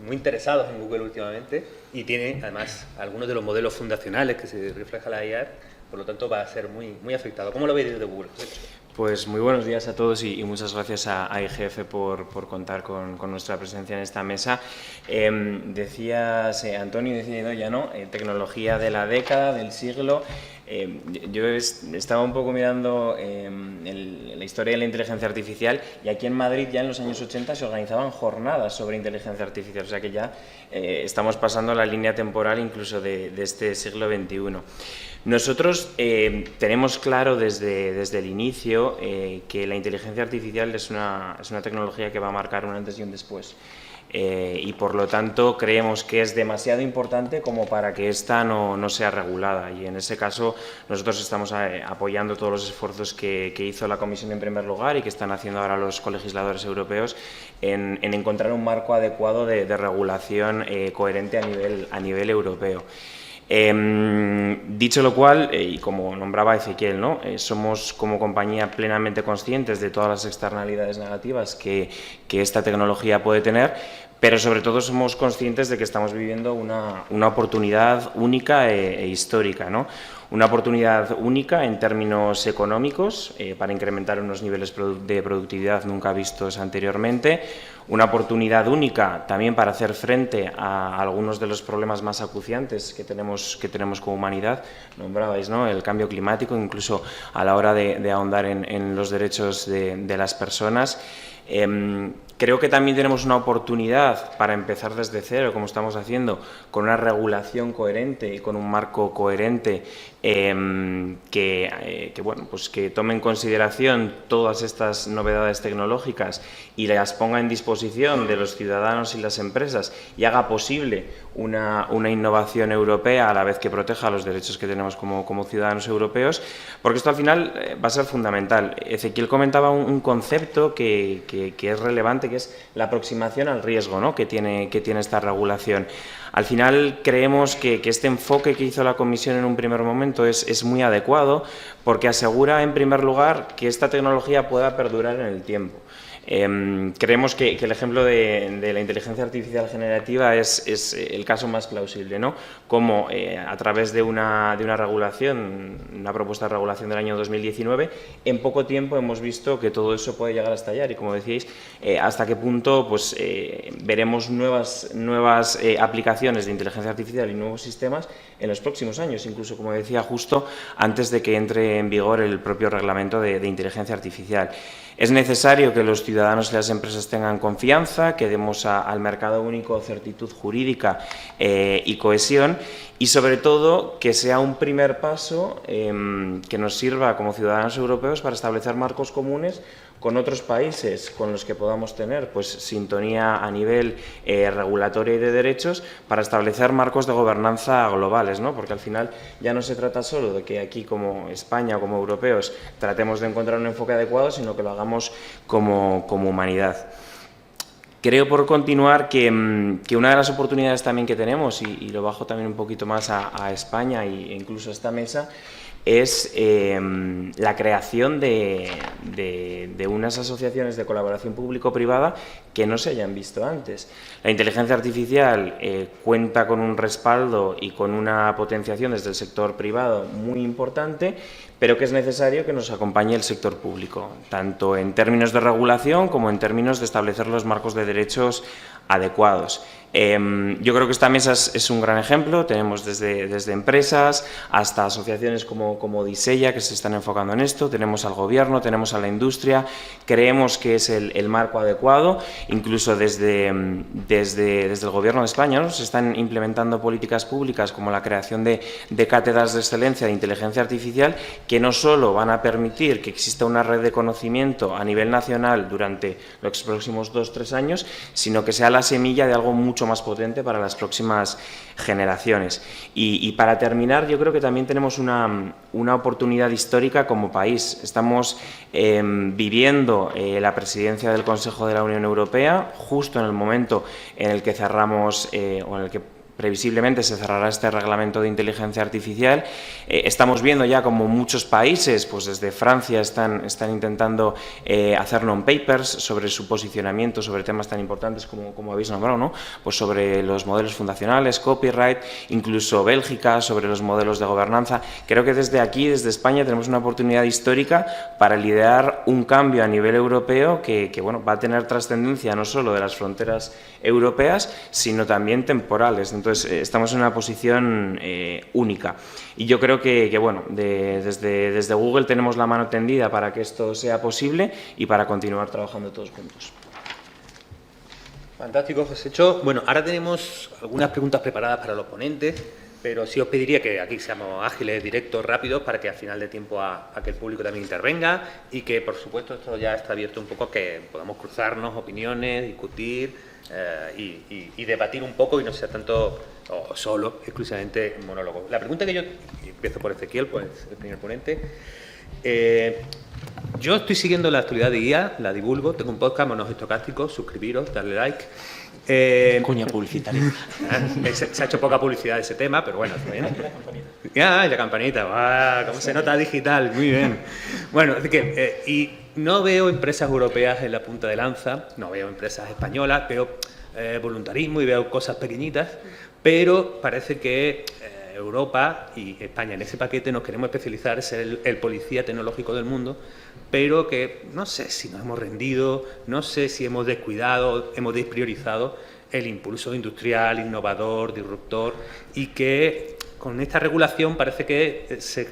[SPEAKER 2] muy interesados en Google últimamente y tiene además algunos de los modelos fundacionales que se refleja la IA, por lo tanto va a ser muy afectado. ¿Cómo lo veis desde Google?
[SPEAKER 7] Pues muy buenos días a todos y muchas gracias a IGF por contar con nuestra presencia en esta mesa. Decías, Antonio, decía Idoia, ¿no? Tecnología de la década, del siglo. Yo estaba un poco mirando la historia de la inteligencia artificial y aquí en Madrid ya en los años 80 se organizaban jornadas sobre inteligencia artificial, o sea que ya estamos pasando la línea temporal incluso de este siglo XXI. Nosotros tenemos claro desde el inicio que la inteligencia artificial es una tecnología que va a marcar un antes y un después. Y por lo tanto creemos que es demasiado importante como para que esta no sea regulada, y en ese caso nosotros estamos apoyando todos los esfuerzos que hizo la Comisión en primer lugar y que están haciendo ahora los colegisladores europeos en encontrar un marco adecuado de regulación coherente a nivel europeo. Dicho lo cual, y como nombraba Ezequiel, ¿no? Somos como compañía plenamente conscientes de todas las externalidades negativas que esta tecnología puede tener, pero sobre todo somos conscientes de que estamos viviendo una oportunidad única e histórica, ¿no? Una oportunidad única en términos económicos para incrementar unos niveles de productividad nunca vistos anteriormente, una oportunidad única también para hacer frente a algunos de los problemas más acuciantes que tenemos como humanidad. Nombrabais, ¿no? El cambio climático, incluso a la hora de ahondar en los derechos de las personas. Creo que también tenemos una oportunidad para empezar desde cero, como estamos haciendo, con una regulación coherente y con un marco coherente que tome en consideración todas estas novedades tecnológicas y las ponga en disposición de los ciudadanos y las empresas y haga posible una innovación europea a la vez que proteja los derechos que tenemos como ciudadanos europeos, porque esto al final va a ser fundamental. Ezequiel comentaba un concepto que es relevante, que es la aproximación al riesgo, ¿no? que tiene esta regulación. Al final creemos que este enfoque que hizo la Comisión en un primer momento es muy adecuado porque asegura en primer lugar que esta tecnología pueda perdurar en el tiempo. Creemos que el ejemplo de la inteligencia artificial generativa es el caso más plausible, ¿no? Como a través de una regulación, una propuesta de regulación del año 2019, en poco tiempo hemos visto que todo eso puede llegar a estallar y, como decíais, hasta qué punto pues, veremos nuevas aplicaciones de inteligencia artificial y nuevos sistemas en los próximos años, incluso, como decía, justo antes de que entre en vigor el propio reglamento de inteligencia artificial. Es necesario que los ciudadanos y las empresas tengan confianza, que demos al mercado único certitud jurídica y cohesión, y sobre todo que sea un primer paso que nos sirva como ciudadanos europeos para establecer marcos comunes con otros países con los que podamos tener pues sintonía a nivel regulatorio y de derechos para establecer marcos de gobernanza globales, ¿no? Porque al final ya no se trata solo de que aquí como España o como europeos tratemos de encontrar un enfoque adecuado, sino que lo hagamos como humanidad. Creo, por continuar, que una de las oportunidades también que tenemos, y lo bajo también un poquito más a España e incluso a esta mesa, es la creación de unas asociaciones de colaboración público-privada que no se hayan visto antes. La inteligencia artificial cuenta con un respaldo y con una potenciación desde el sector privado muy importante, pero que es necesario que nos acompañe el sector público, tanto en términos de regulación como en términos de establecer los marcos de derechos adecuados. Yo creo que esta mesa es un gran ejemplo. Tenemos desde empresas hasta asociaciones como como Disella, que se están enfocando en esto, tenemos al Gobierno, tenemos a la industria, creemos que es el marco adecuado, incluso desde el Gobierno de España, ¿no? Se están implementando políticas públicas como la creación de cátedras de excelencia de inteligencia artificial, que no solo van a permitir que exista una red de conocimiento a nivel nacional durante los próximos 2-3 años, sino que sea la semilla de algo mucho más potente para las próximas generaciones. Y para terminar, yo creo que también tenemos una oportunidad histórica como país. Estamos viviendo la presidencia del Consejo de la Unión Europea justo en el momento en el que cerramos, o en el que previsiblemente se cerrará este reglamento de inteligencia artificial. Estamos viendo ya como muchos países, pues desde Francia están intentando hacer non-papers sobre su posicionamiento sobre temas tan importantes como habéis nombrado, ¿no? Pues sobre los modelos fundacionales, copyright, incluso Bélgica sobre los modelos de gobernanza. Creo que desde aquí, desde España, tenemos una oportunidad histórica para liderar un cambio a nivel europeo que bueno, va a tener trascendencia no solo de las fronteras europeas, sino también temporales. Entonces, estamos en una posición única. Y yo creo que bueno, desde Google tenemos la mano tendida para que esto sea posible y para continuar trabajando todos juntos.
[SPEAKER 2] Fantástico, José Cho. Bueno, ahora tenemos algunas preguntas preparadas para los ponentes, pero sí os pediría que aquí seamos ágiles, directos, rápidos, para que al final dé tiempo a que el público también intervenga y que, por supuesto, esto ya está abierto un poco a que podamos cruzarnos opiniones, discutir y debatir un poco y no sea tanto solo, exclusivamente monólogo. La pregunta que yo, empiezo por Ezequiel, pues el primer ponente. Yo estoy siguiendo la actualidad de IA, la divulgo, tengo un podcast, Monos Estocásticos, suscribiros, darle like.
[SPEAKER 3] Cuña publicitaria.
[SPEAKER 2] Se ha hecho poca publicidad de ese tema, pero bueno, está bien. Ya, la campanita, cómo se nota digital, muy bien. Bueno, es que, y no veo empresas europeas en la punta de lanza, no veo empresas españolas, veo voluntarismo y veo cosas pequeñitas, pero parece que Europa y España en ese paquete nos queremos especializar, ser el policía tecnológico del mundo, pero que no sé si nos hemos rendido, no sé si hemos descuidado, hemos despriorizado el impulso industrial, innovador, disruptor, y que con esta regulación parece que se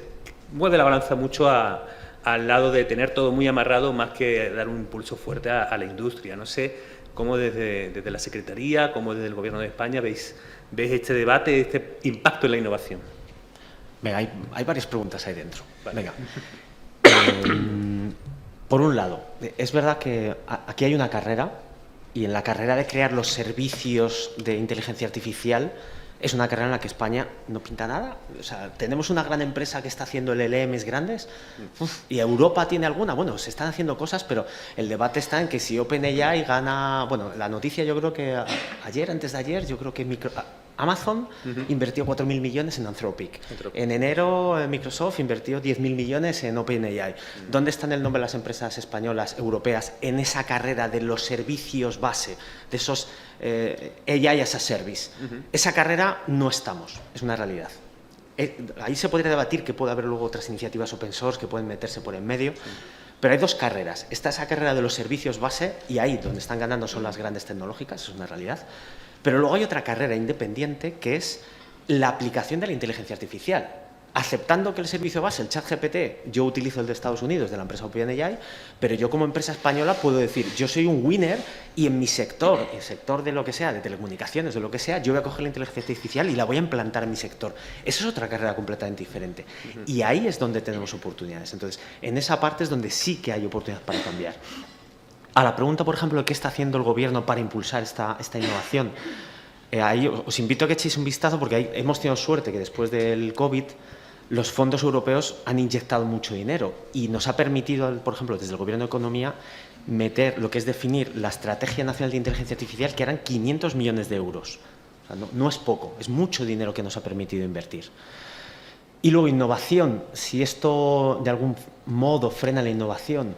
[SPEAKER 2] mueve la balanza mucho al lado de tener todo muy amarrado más que dar un impulso fuerte a la industria. No sé cómo desde la Secretaría, cómo desde el Gobierno de España veis este debate, este impacto en la innovación.
[SPEAKER 3] Venga, hay varias preguntas ahí dentro. Vale. Venga. Por un lado, es verdad que aquí hay una carrera y en la carrera de crear los servicios de inteligencia artificial es una carrera en la que España no pinta nada. O sea, tenemos una gran empresa que está haciendo LLMs grandes y Europa tiene alguna. Bueno, se están haciendo cosas, pero el debate está en que si OpenAI gana... Bueno, la noticia yo creo que antes de ayer, yo creo que Amazon invirtió 4.000 millones en Anthropic. En enero Microsoft invirtió 10.000 millones en OpenAI. ¿Dónde están el nombre de las empresas españolas, europeas, en esa carrera de los servicios base, de esos AI as a service? Esa carrera no estamos, es una realidad. Ahí se podría debatir que puede haber luego otras iniciativas open source que pueden meterse por en medio, pero hay dos carreras. Está esa carrera de los servicios base y ahí donde están ganando son las grandes tecnológicas, eso es una realidad. Pero luego hay otra carrera independiente que es la aplicación de la inteligencia artificial. Aceptando que el servicio base, el ChatGPT, yo utilizo el de Estados Unidos, de la empresa OpenAI, pero yo como empresa española puedo decir, yo soy un winner y en mi sector, el sector de lo que sea, de telecomunicaciones, de lo que sea, yo voy a coger la inteligencia artificial y la voy a implantar en mi sector. Eso es otra carrera completamente diferente. Y ahí es donde tenemos oportunidades. Entonces, en esa parte es donde sí que hay oportunidades para cambiar. A la pregunta, por ejemplo, de qué está haciendo el Gobierno para impulsar esta innovación, ahí os invito a que echéis un vistazo porque hemos tenido suerte que después del COVID los fondos europeos han inyectado mucho dinero y nos ha permitido, por ejemplo, desde el Gobierno de Economía, meter lo que es definir la Estrategia Nacional de Inteligencia Artificial, que eran 500 millones de euros. O sea, no es poco, es mucho dinero que nos ha permitido invertir. Y luego, innovación. Si esto de algún modo frena la innovación,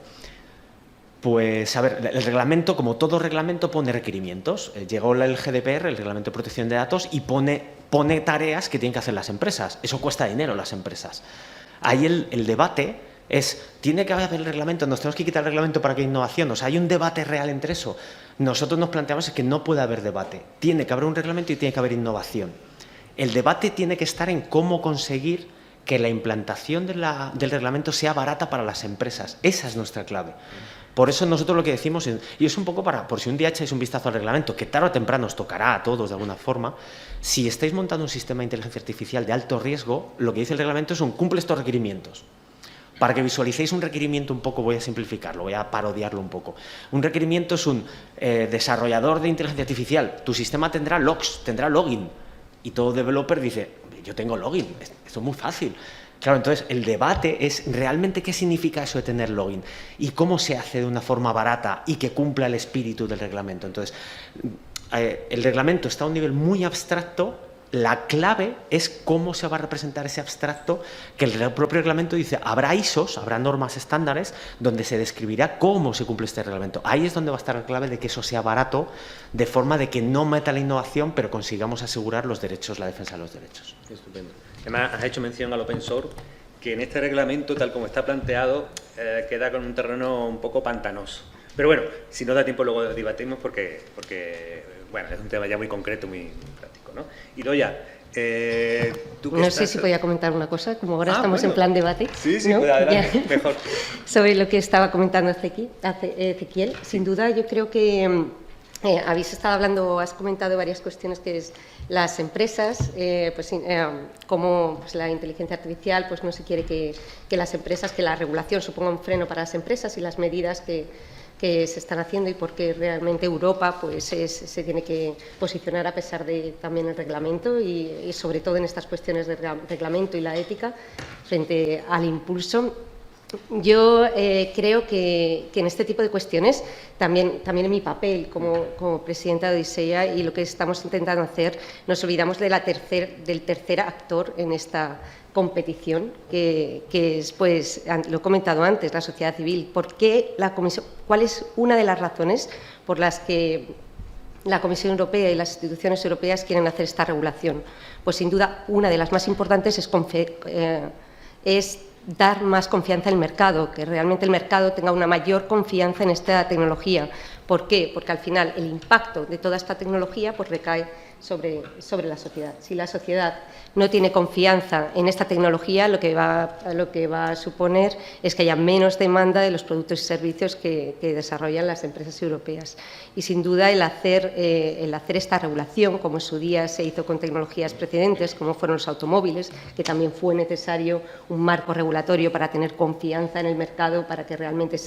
[SPEAKER 3] pues, a ver, el reglamento, como todo reglamento, pone requerimientos. Llegó el GDPR, el Reglamento de Protección de Datos, y pone tareas que tienen que hacer las empresas. Eso cuesta dinero a las empresas. Ahí el debate es, ¿tiene que haber el reglamento? ¿Nos tenemos que quitar el reglamento para que haya innovación? O sea, ¿hay un debate real entre eso? Nosotros nos planteamos que no puede haber debate. Tiene que haber un reglamento y tiene que haber innovación. El debate tiene que estar en cómo conseguir que la implantación del reglamento sea barata para las empresas. Esa es nuestra clave. Por eso nosotros lo que decimos, y es un poco por si un día echáis un vistazo al reglamento, que tarde o temprano os tocará a todos de alguna forma, si estáis montando un sistema de inteligencia artificial de alto riesgo, lo que dice el reglamento es cumple estos requerimientos. Para que visualicéis un requerimiento un poco, voy a simplificarlo, voy a parodiarlo un poco. Un requerimiento es un desarrollador de inteligencia artificial. Tu sistema tendrá logs, tendrá login. Y todo developer dice, yo tengo login, esto es muy fácil. Claro, entonces el debate es realmente qué significa eso de tener login y cómo se hace de una forma barata y que cumpla el espíritu del reglamento. Entonces, el reglamento está a un nivel muy abstracto. La clave es cómo se va a representar ese abstracto, que el propio reglamento dice, habrá ISOs, habrá normas estándares, donde se describirá cómo se cumple este reglamento. Ahí es donde va a estar la clave de que eso sea barato, de forma de que no meta la innovación, pero consigamos asegurar los derechos, la defensa de los derechos.
[SPEAKER 2] Estupendo. Además, has hecho mención al open source, que en este reglamento, tal como está planteado, queda con un terreno un poco pantanoso. Pero bueno, si no da tiempo luego debatimos porque bueno, es un tema ya muy concreto, muy práctico, ¿no? Idoia, tú que
[SPEAKER 4] no
[SPEAKER 2] estás...
[SPEAKER 4] sé si podía comentar una cosa, como ahora estamos
[SPEAKER 2] bueno.
[SPEAKER 4] en plan debate.
[SPEAKER 2] Sí,
[SPEAKER 4] ¿no?
[SPEAKER 2] pues adelante, mejor.
[SPEAKER 4] Sobre lo que estaba comentando Ezequiel, sin duda yo creo que habéis estado hablando, has comentado varias cuestiones que es las empresas, como pues, la inteligencia artificial, pues no se quiere que las empresas, que la regulación suponga un freno para las empresas y las medidas que se están haciendo y porque realmente Europa pues se tiene que posicionar a pesar de también el reglamento y sobre todo en estas cuestiones de reglamento y la ética frente al impulso. Yo creo que en este tipo de cuestiones, también en mi papel como presidenta de Odisea y lo que estamos intentando hacer, nos olvidamos del tercer actor en esta competición, que es, pues, lo he comentado antes, la sociedad civil. ¿Por qué la Comisión? ¿Cuál es una de las razones por las que la Comisión Europea y las instituciones europeas quieren hacer esta regulación? Pues sin duda una de las más importantes es dar más confianza al mercado, que realmente el mercado tenga una mayor confianza en esta tecnología. ¿Por qué? Porque al final el impacto de toda esta tecnología pues recae sobre la sociedad. Si la sociedad no tiene confianza en esta tecnología, lo que va a suponer es que haya menos demanda de los productos y servicios que desarrollan las empresas europeas. Y sin duda el hacer esta regulación, como en su día se hizo con tecnologías precedentes, como fueron los automóviles, que también fue necesario un marco regulatorio para tener confianza en el mercado, para que realmente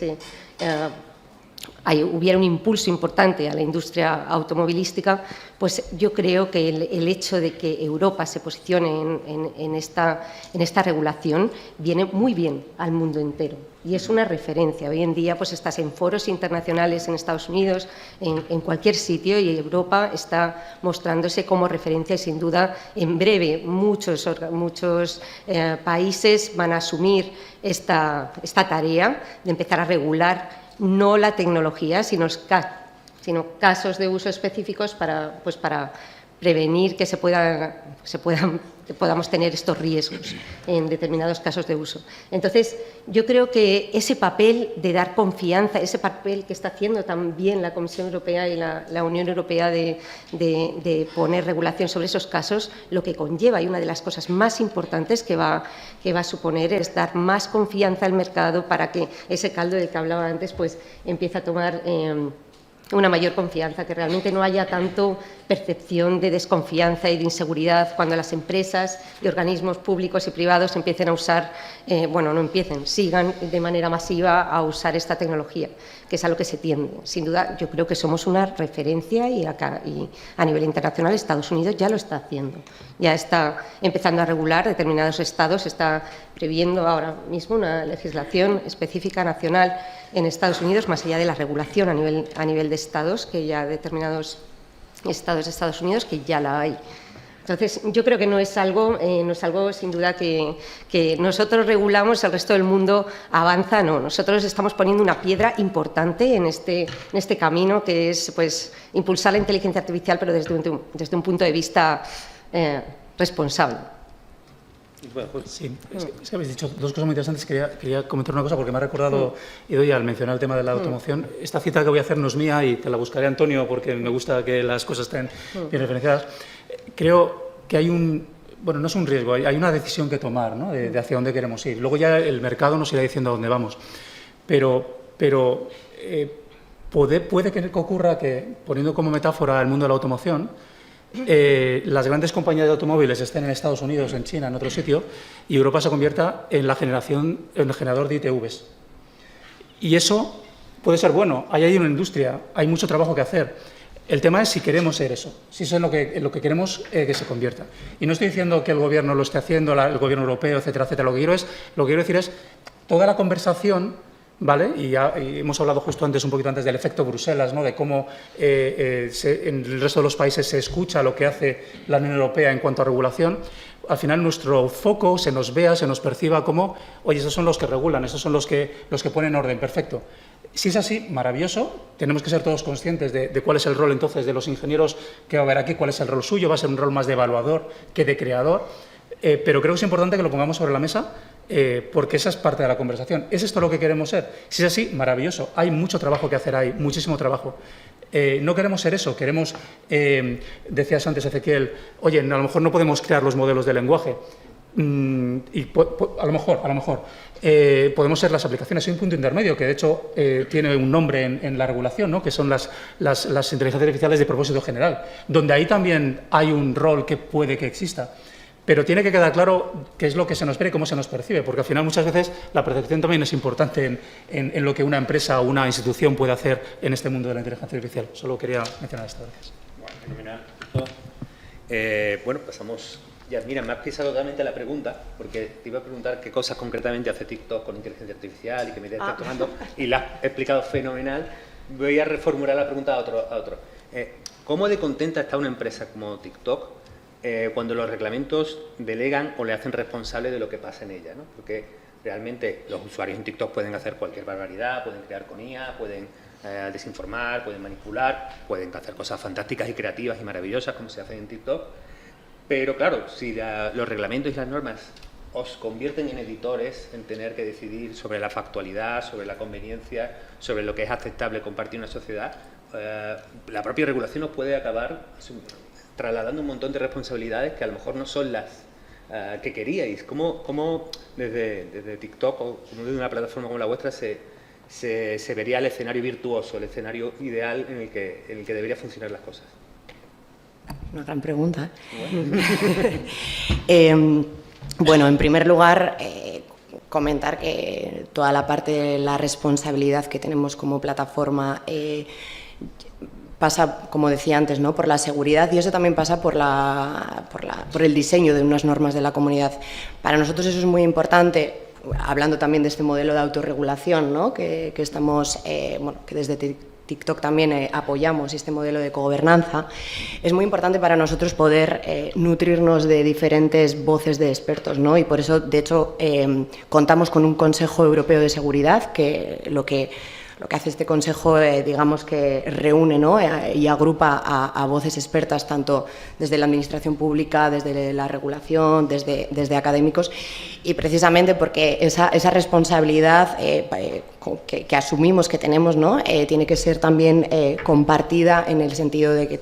[SPEAKER 4] hubiera un impulso importante a la industria automovilística, pues yo creo que el hecho de que Europa se posicione en esta regulación viene muy bien al mundo entero y es una referencia. Hoy en día pues estás en foros internacionales en Estados Unidos, en cualquier sitio, y Europa está mostrándose como referencia y sin duda en breve muchos países van a asumir esta tarea de empezar a regular no la tecnología, sino casos de uso específicos para prevenir que podamos tener estos riesgos en determinados casos de uso. Entonces, yo creo que ese papel de dar confianza, ese papel que está haciendo también la Comisión Europea y la Unión Europea de poner regulación sobre esos casos, lo que conlleva, y una de las cosas más importantes que va a suponer es dar más confianza al mercado para que ese caldo del que hablaba antes pues empiece a tomar una mayor confianza, que realmente no haya tanto percepción de desconfianza y de inseguridad cuando las empresas y organismos públicos y privados empiecen a usar, sigan de manera masiva a usar esta tecnología, que es a lo que se tiende. Sin duda, yo creo que somos una referencia y a nivel internacional Estados Unidos ya lo está haciendo. Ya está empezando a regular determinados estados, está previendo ahora mismo una legislación específica nacional en Estados Unidos, más allá de la regulación a nivel de estados, que ya determinados estados de Estados Unidos que ya la hay. Entonces, yo creo que no es algo sin duda que nosotros regulamos, el resto del mundo avanza, no. Nosotros estamos poniendo una piedra importante en este camino, que es pues impulsar la inteligencia artificial, pero desde un punto de vista responsable.
[SPEAKER 5] Sí, es que habéis dicho dos cosas muy interesantes. Quería comentar una cosa porque me ha recordado, Idoia, al mencionar el tema de la automoción. Esta cita que voy a hacer no es mía y te la buscaré, Antonio, porque me gusta que las cosas estén bien referenciadas. Creo que hay bueno, no es un riesgo, hay una decisión que tomar, ¿no? de hacia dónde queremos ir. Luego ya el mercado nos irá diciendo a dónde vamos. Pero puede que ocurra que, poniendo como metáfora el mundo de la automoción, las grandes compañías de automóviles estén en Estados Unidos, en China, en otro sitio, y Europa se convierta en el generador de ITVs. Y eso puede ser bueno. Hay ahí una industria, hay mucho trabajo que hacer. El tema es si queremos ser eso, si eso es lo que queremos que se convierta. Y no estoy diciendo que el Gobierno lo esté haciendo, el Gobierno europeo, etcétera, etcétera. Lo que quiero decir es toda la conversación, ¿vale? Y hemos hablado justo antes, un poquito antes, del efecto Bruselas, ¿no? De cómo en el resto de los países se escucha lo que hace la Unión Europea en cuanto a regulación. Al final nuestro foco se nos vea, se nos perciba como, oye, esos son los que regulan, esos son los que ponen orden, perfecto. Si es así, maravilloso, tenemos que ser todos conscientes de cuál es el rol entonces de los ingenieros que va a haber aquí, cuál es el rol suyo, va a ser un rol más de evaluador que de creador, pero creo que es importante que lo pongamos sobre la mesa porque esa es parte de la conversación. ¿Es esto lo que queremos ser? Si es así, maravilloso, hay mucho trabajo que hacer ahí, muchísimo trabajo. No queremos ser eso, queremos, decías antes, Ezequiel, oye, a lo mejor no podemos crear los modelos de lenguaje. Y a lo mejor podemos ser las aplicaciones. Hay un punto intermedio que, de hecho, tiene un nombre en la regulación, ¿no? Que son las inteligencias artificiales de propósito general, donde ahí también hay un rol que puede que exista. Pero tiene que quedar claro qué es lo que se nos ve y cómo se nos percibe, porque al final muchas veces la percepción también es importante en lo que una empresa o una institución puede hacer en este mundo de la inteligencia artificial. Solo quería mencionar esto. Gracias.
[SPEAKER 2] Bueno, fenomenal. Bueno, pasamos... Ya, mira, me has pisado totalmente la pregunta, porque te iba a preguntar qué cosas concretamente hace TikTok con inteligencia artificial y qué medidas está tomando, y la has explicado fenomenal. Voy a reformular la pregunta a otro. ¿Cómo de contenta está una empresa como TikTok cuando los reglamentos delegan o le hacen responsable de lo que pasa en ella, ¿no? Porque realmente los usuarios en TikTok pueden hacer cualquier barbaridad, pueden crear con IA, pueden desinformar, pueden manipular, pueden hacer cosas fantásticas y creativas y maravillosas como se hacen en TikTok. Pero claro, si los reglamentos y las normas os convierten en editores, en tener que decidir sobre la factualidad, sobre la conveniencia, sobre lo que es aceptable compartir en una sociedad, la propia regulación os puede acabar trasladando un montón de responsabilidades que a lo mejor no son las que queríais. ¿Cómo desde TikTok o desde una plataforma como la vuestra se vería el escenario virtuoso, el escenario ideal en el que deberían funcionar las cosas?
[SPEAKER 6] Una gran pregunta. Bueno, en primer lugar, comentar que toda la parte de la responsabilidad que tenemos como plataforma pasa, como decía antes, ¿no? Por la seguridad, y eso también pasa por el diseño de unas normas de la comunidad. Para nosotros eso es muy importante, hablando también de este modelo de autorregulación, ¿no? que estamos, que desde TikTok también apoyamos este modelo de cogobernanza. Es muy importante para nosotros poder nutrirnos de diferentes voces de expertos, ¿no? Y por eso, de hecho, contamos con un Consejo Europeo de Seguridad, que lo que hace este Consejo, digamos que reúne, ¿no? Y agrupa a voces expertas, tanto desde la administración pública, desde la regulación, desde académicos, y precisamente porque esa responsabilidad que asumimos que tenemos, ¿no? Tiene que ser también compartida en el sentido de que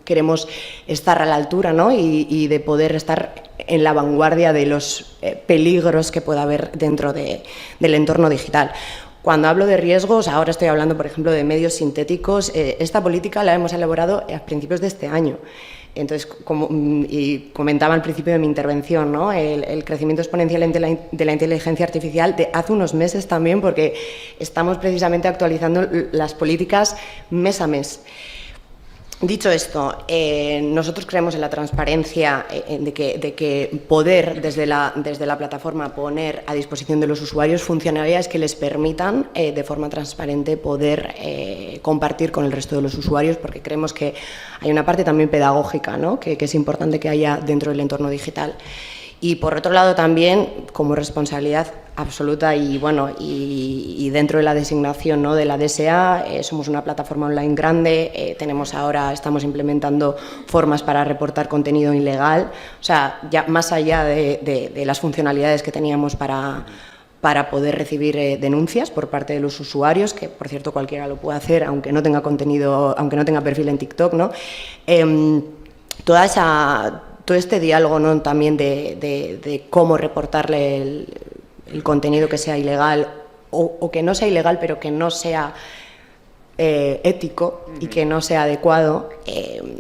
[SPEAKER 6] queremos estar a la altura, ¿no? y de poder estar en la vanguardia de los peligros que pueda haber dentro del entorno digital. Cuando hablo de riesgos, ahora estoy hablando, por ejemplo, de medios sintéticos. Esta política la hemos elaborado a principios de este año. Entonces, y comentaba al principio de mi intervención, ¿no? El crecimiento exponencial de la inteligencia artificial de hace unos meses también, porque estamos precisamente actualizando las políticas mes a mes. Dicho esto, nosotros creemos en la transparencia, de que poder desde la plataforma poner a disposición de los usuarios funcionalidades que les permitan de forma transparente poder compartir con el resto de los usuarios, porque creemos que hay una parte también pedagógica, ¿no? que es importante que haya dentro del entorno digital. Y por otro lado también, como responsabilidad absoluta y dentro de la designación, ¿no? de la DSA, somos una plataforma online grande, estamos implementando formas para reportar contenido ilegal, o sea, ya más allá de las funcionalidades que teníamos para poder recibir denuncias por parte de los usuarios, que por cierto cualquiera lo puede hacer, aunque no tenga contenido, aunque no tenga perfil en TikTok, ¿no? todo este diálogo, ¿no?, también de cómo reportarle el contenido que sea ilegal o que no sea ilegal, pero que no sea ético y que no sea adecuado.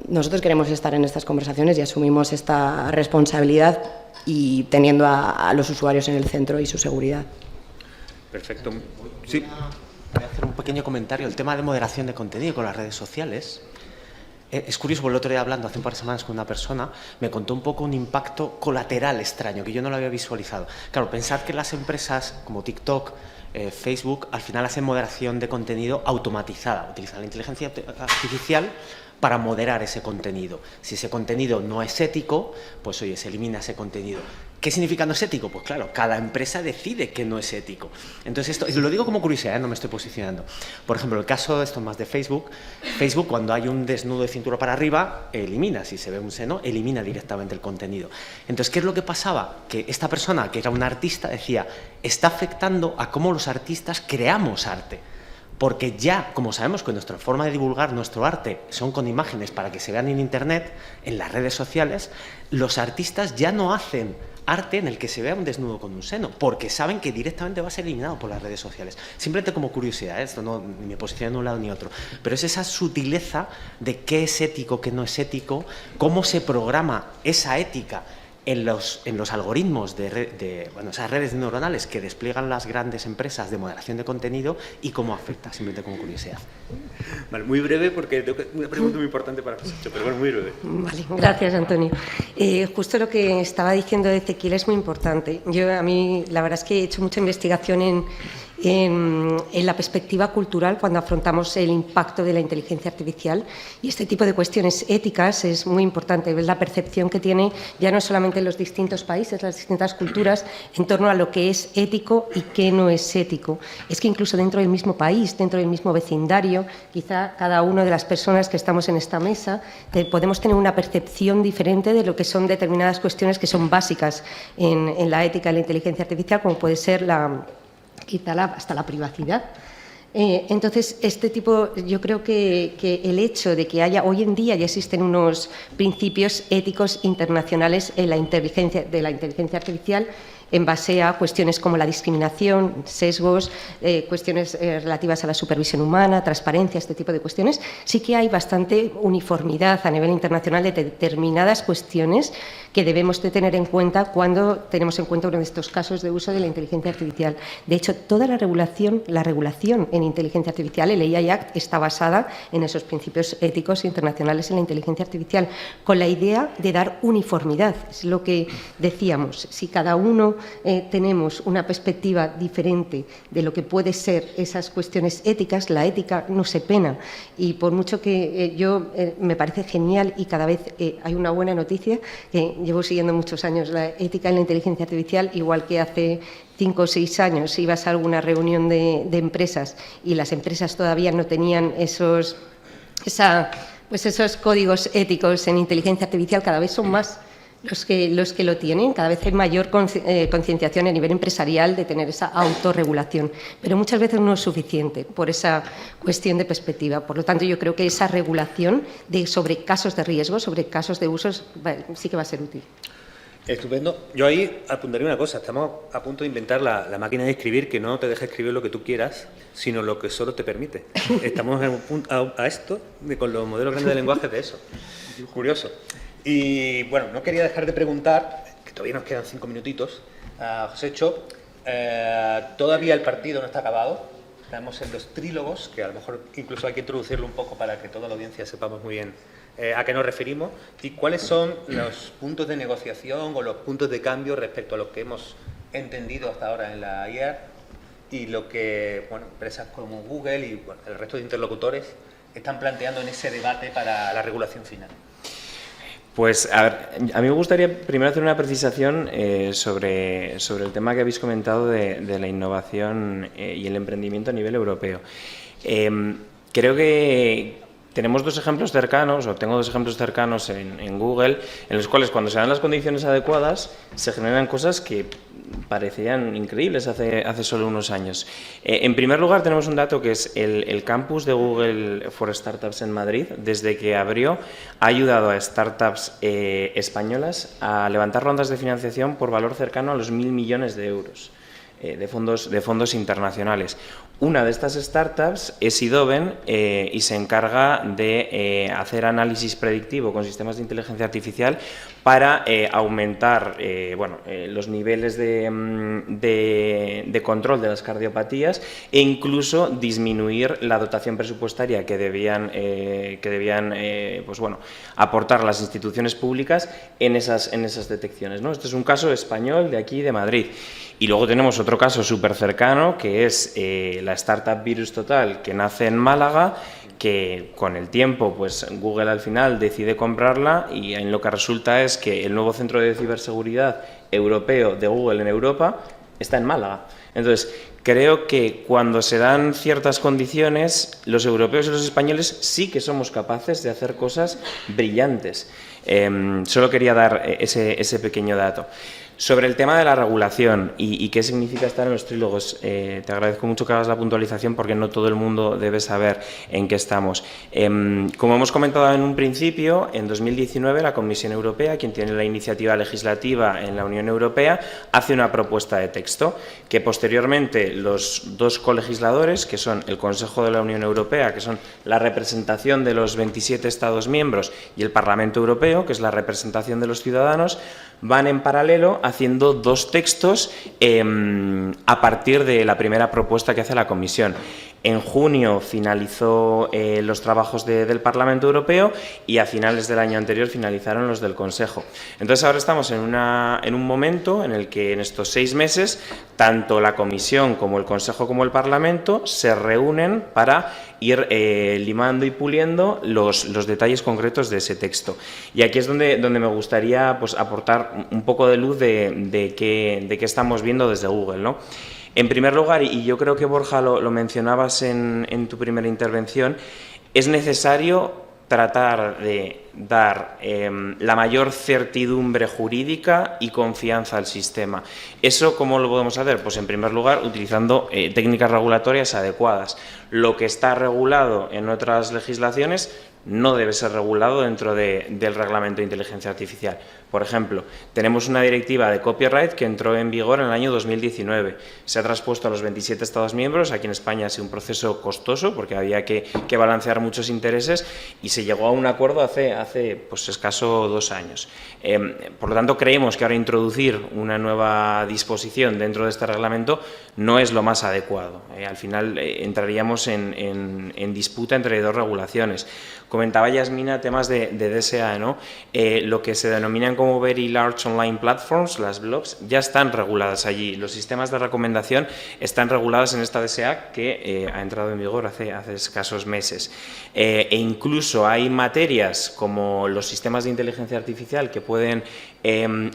[SPEAKER 6] Nosotros queremos estar en estas conversaciones y asumimos esta responsabilidad y teniendo a los usuarios en el centro y su seguridad.
[SPEAKER 2] Perfecto. Sí.
[SPEAKER 3] Voy a hacer un pequeño comentario. El tema de moderación de contenido con las redes sociales. Es curioso, porque el otro día hablando hace un par de semanas con una persona, me contó un poco un impacto colateral extraño, que yo no lo había visualizado. Claro, pensad que las empresas como TikTok, Facebook, al final hacen moderación de contenido automatizada, utilizan la inteligencia artificial para moderar ese contenido. Si ese contenido no es ético, pues oye, se elimina ese contenido. ¿Qué significa no es ético? Pues claro, cada empresa decide que no es ético. Entonces, esto lo digo como curiosidad, no me estoy posicionando. Por ejemplo, el caso, esto más de Facebook, Facebook cuando hay un desnudo de cintura para arriba, elimina, si se ve un seno, elimina directamente el contenido. Entonces, ¿qué es lo que pasaba? Que esta persona, que era una artista, decía, está afectando a cómo los artistas creamos arte. Porque ya, como sabemos que nuestra forma de divulgar nuestro arte son con imágenes para que se vean en Internet, en las redes sociales, los artistas ya no hacen arte en el que se vea un desnudo con un seno, porque saben que directamente va a ser eliminado por las redes sociales. Simplemente como curiosidad, esto no, ni me posiciono en un lado ni otro, pero es esa sutileza de qué es ético, qué no es ético, cómo se programa esa ética en los algoritmos bueno, esas redes neuronales que despliegan las grandes empresas de moderación de contenido y cómo afecta, simplemente como curiosidad.
[SPEAKER 2] Vale, muy breve porque tengo una pregunta muy importante para José, pero bueno, muy breve.
[SPEAKER 4] Vale, gracias, Antonio. Justo lo que estaba diciendo de Ezequiel es muy importante. A mí, la verdad es que he hecho mucha investigación en la perspectiva cultural cuando afrontamos el impacto de la inteligencia artificial, y este tipo de cuestiones éticas es muy importante, ver la percepción que tiene ya no solamente en los distintos países, las distintas culturas, en torno a lo que es ético y qué no es ético. Es que incluso dentro del mismo país, dentro del mismo vecindario, quizá cada una de las personas que estamos en esta mesa podemos tener una percepción diferente de lo que son determinadas cuestiones que son básicas en la ética de la inteligencia artificial, como puede ser quizá hasta la privacidad. Entonces, este tipo, yo creo que el hecho de que hoy en día ya existen unos principios éticos internacionales de la inteligencia artificial en base a cuestiones como la discriminación, sesgos, cuestiones relativas a la supervisión humana, transparencia, este tipo de cuestiones, sí que hay bastante uniformidad a nivel internacional de determinadas cuestiones que debemos de tener en cuenta cuando tenemos en cuenta uno de estos casos de uso de la inteligencia artificial. De hecho, toda la regulación en inteligencia artificial, el AI Act, está basada en esos principios éticos internacionales en la inteligencia artificial, con la idea de dar uniformidad. Es lo que decíamos, si cada uno tenemos una perspectiva diferente de lo que puede ser esas cuestiones éticas, la ética no se pena. Y por mucho que me parece genial y cada vez hay una buena noticia, que llevo siguiendo muchos años la ética en la inteligencia artificial, igual que hace 5 o 6 años ibas a alguna reunión de empresas y las empresas todavía no tenían esos códigos éticos en inteligencia artificial, cada vez son más los que lo tienen, cada vez hay mayor concienciación a nivel empresarial de tener esa autorregulación, pero muchas veces no es suficiente por esa cuestión de perspectiva. Por lo tanto, yo creo que esa regulación sobre casos de riesgo, sobre casos de usos, sí que va a ser útil.
[SPEAKER 2] Estupendo. Yo ahí apuntaría una cosa. Estamos a punto de inventar la máquina de escribir que no te deja escribir lo que tú quieras, sino lo que solo te permite. Estamos a esto, con los modelos grandes de lenguaje de eso. Curioso. Y bueno, no quería dejar de preguntar, que todavía nos quedan 5 minutitos, a José Chop. Todavía el partido no está acabado. Estamos en los trílogos, que a lo mejor incluso hay que introducirlo un poco para que toda la audiencia sepamos muy bien a qué nos referimos y cuáles son los puntos de negociación o los puntos de cambio respecto a lo que hemos entendido hasta ahora en la IAR y lo que empresas como Google y el resto de interlocutores están planteando en ese debate para la regulación final.
[SPEAKER 7] Pues, a ver, a mí me gustaría primero hacer una precisación sobre el tema que habéis comentado de la innovación y el emprendimiento a nivel europeo. Creo que tenemos dos ejemplos cercanos, o tengo dos ejemplos cercanos en Google, en los cuales cuando se dan las condiciones adecuadas se generan cosas que parecían increíbles hace solo unos años. En primer lugar, tenemos un dato que es el campus de Google for Startups en Madrid. Desde que abrió, ha ayudado a startups españolas a levantar rondas de financiación por valor cercano a los 1.000 millones de euros. De fondos internacionales. Una de estas startups es Idoven y se encarga de hacer análisis predictivo con sistemas de inteligencia artificial para aumentar los niveles de control de las cardiopatías e incluso disminuir la dotación presupuestaria que debían aportar las instituciones públicas en esas detecciones, ¿no? Este es un caso español de aquí, de Madrid. Y luego tenemos otro caso súper cercano, que es la startup Virus Total, que nace en Málaga, que con el tiempo pues Google al final decide comprarla y en lo que resulta es que el nuevo centro de ciberseguridad europeo de Google en Europa está en Málaga. Entonces, creo que cuando se dan ciertas condiciones, los europeos y los españoles sí que somos capaces de hacer cosas brillantes. Solo quería dar ese pequeño dato. Sobre el tema de la regulación y qué significa estar en los trílogos, te agradezco mucho que hagas la puntualización porque no todo el mundo debe saber en qué estamos. Como hemos comentado en un principio, en 2019 la Comisión Europea, quien tiene la iniciativa legislativa en la Unión Europea, hace una propuesta de texto que posteriormente los dos colegisladores, que son el Consejo de la Unión Europea, que son la representación de los 27 Estados miembros, y el Parlamento Europeo, que es la representación de los ciudadanos, van en paralelo haciendo dos textos a partir de la primera propuesta que hace la Comisión. En junio finalizó los trabajos del Parlamento Europeo y a finales del año anterior finalizaron los del Consejo. Entonces ahora estamos en un momento en el que en estos 6 meses tanto la Comisión como el Consejo como el Parlamento se reúnen para ir limando y puliendo los detalles concretos de ese texto. Y aquí es donde me gustaría pues, aportar un poco de luz de qué estamos viendo desde Google, ¿no? En primer lugar, y yo creo que Borja lo mencionabas en tu primera intervención, es necesario tratar de dar la mayor certidumbre jurídica y confianza al sistema. ¿Eso cómo lo podemos hacer? Pues en primer lugar utilizando técnicas regulatorias adecuadas. Lo que está regulado en otras legislaciones no debe ser regulado dentro del Reglamento de Inteligencia Artificial. Por ejemplo, tenemos una directiva de copyright que entró en vigor en el año 2019. Se ha traspuesto a los 27 Estados miembros. Aquí en España ha sido un proceso costoso porque había que balancear muchos intereses y se llegó a un acuerdo hace pues, escaso 2 años. Por lo tanto, creemos que ahora introducir una nueva disposición dentro de este reglamento no es lo más adecuado. Al final entraríamos en disputa entre dos regulaciones. Comentaba Yasmina temas de DSA, ¿no? Lo que se denominan como Very Large Online Platforms, las blogs, ya están reguladas allí. Los sistemas de recomendación están regulados en esta DSA que ha entrado en vigor hace escasos meses. E incluso hay materias como los sistemas de inteligencia artificial que pueden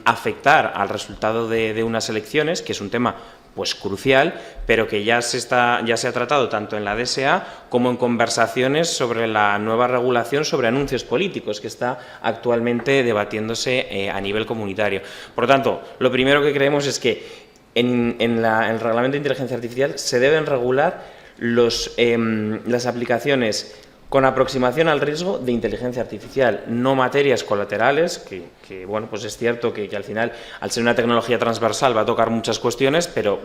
[SPEAKER 7] afectar al resultado de unas elecciones, que es un tema pues crucial, pero que ya se ha tratado tanto en la DSA como en conversaciones sobre la nueva regulación sobre anuncios políticos que está actualmente debatiéndose a nivel comunitario. Por lo tanto, lo primero que creemos es que en el Reglamento de Inteligencia Artificial se deben regular las aplicaciones con aproximación al riesgo de inteligencia artificial, no materias colaterales, que bueno, pues es cierto que al final, al ser una tecnología transversal, va a tocar muchas cuestiones, pero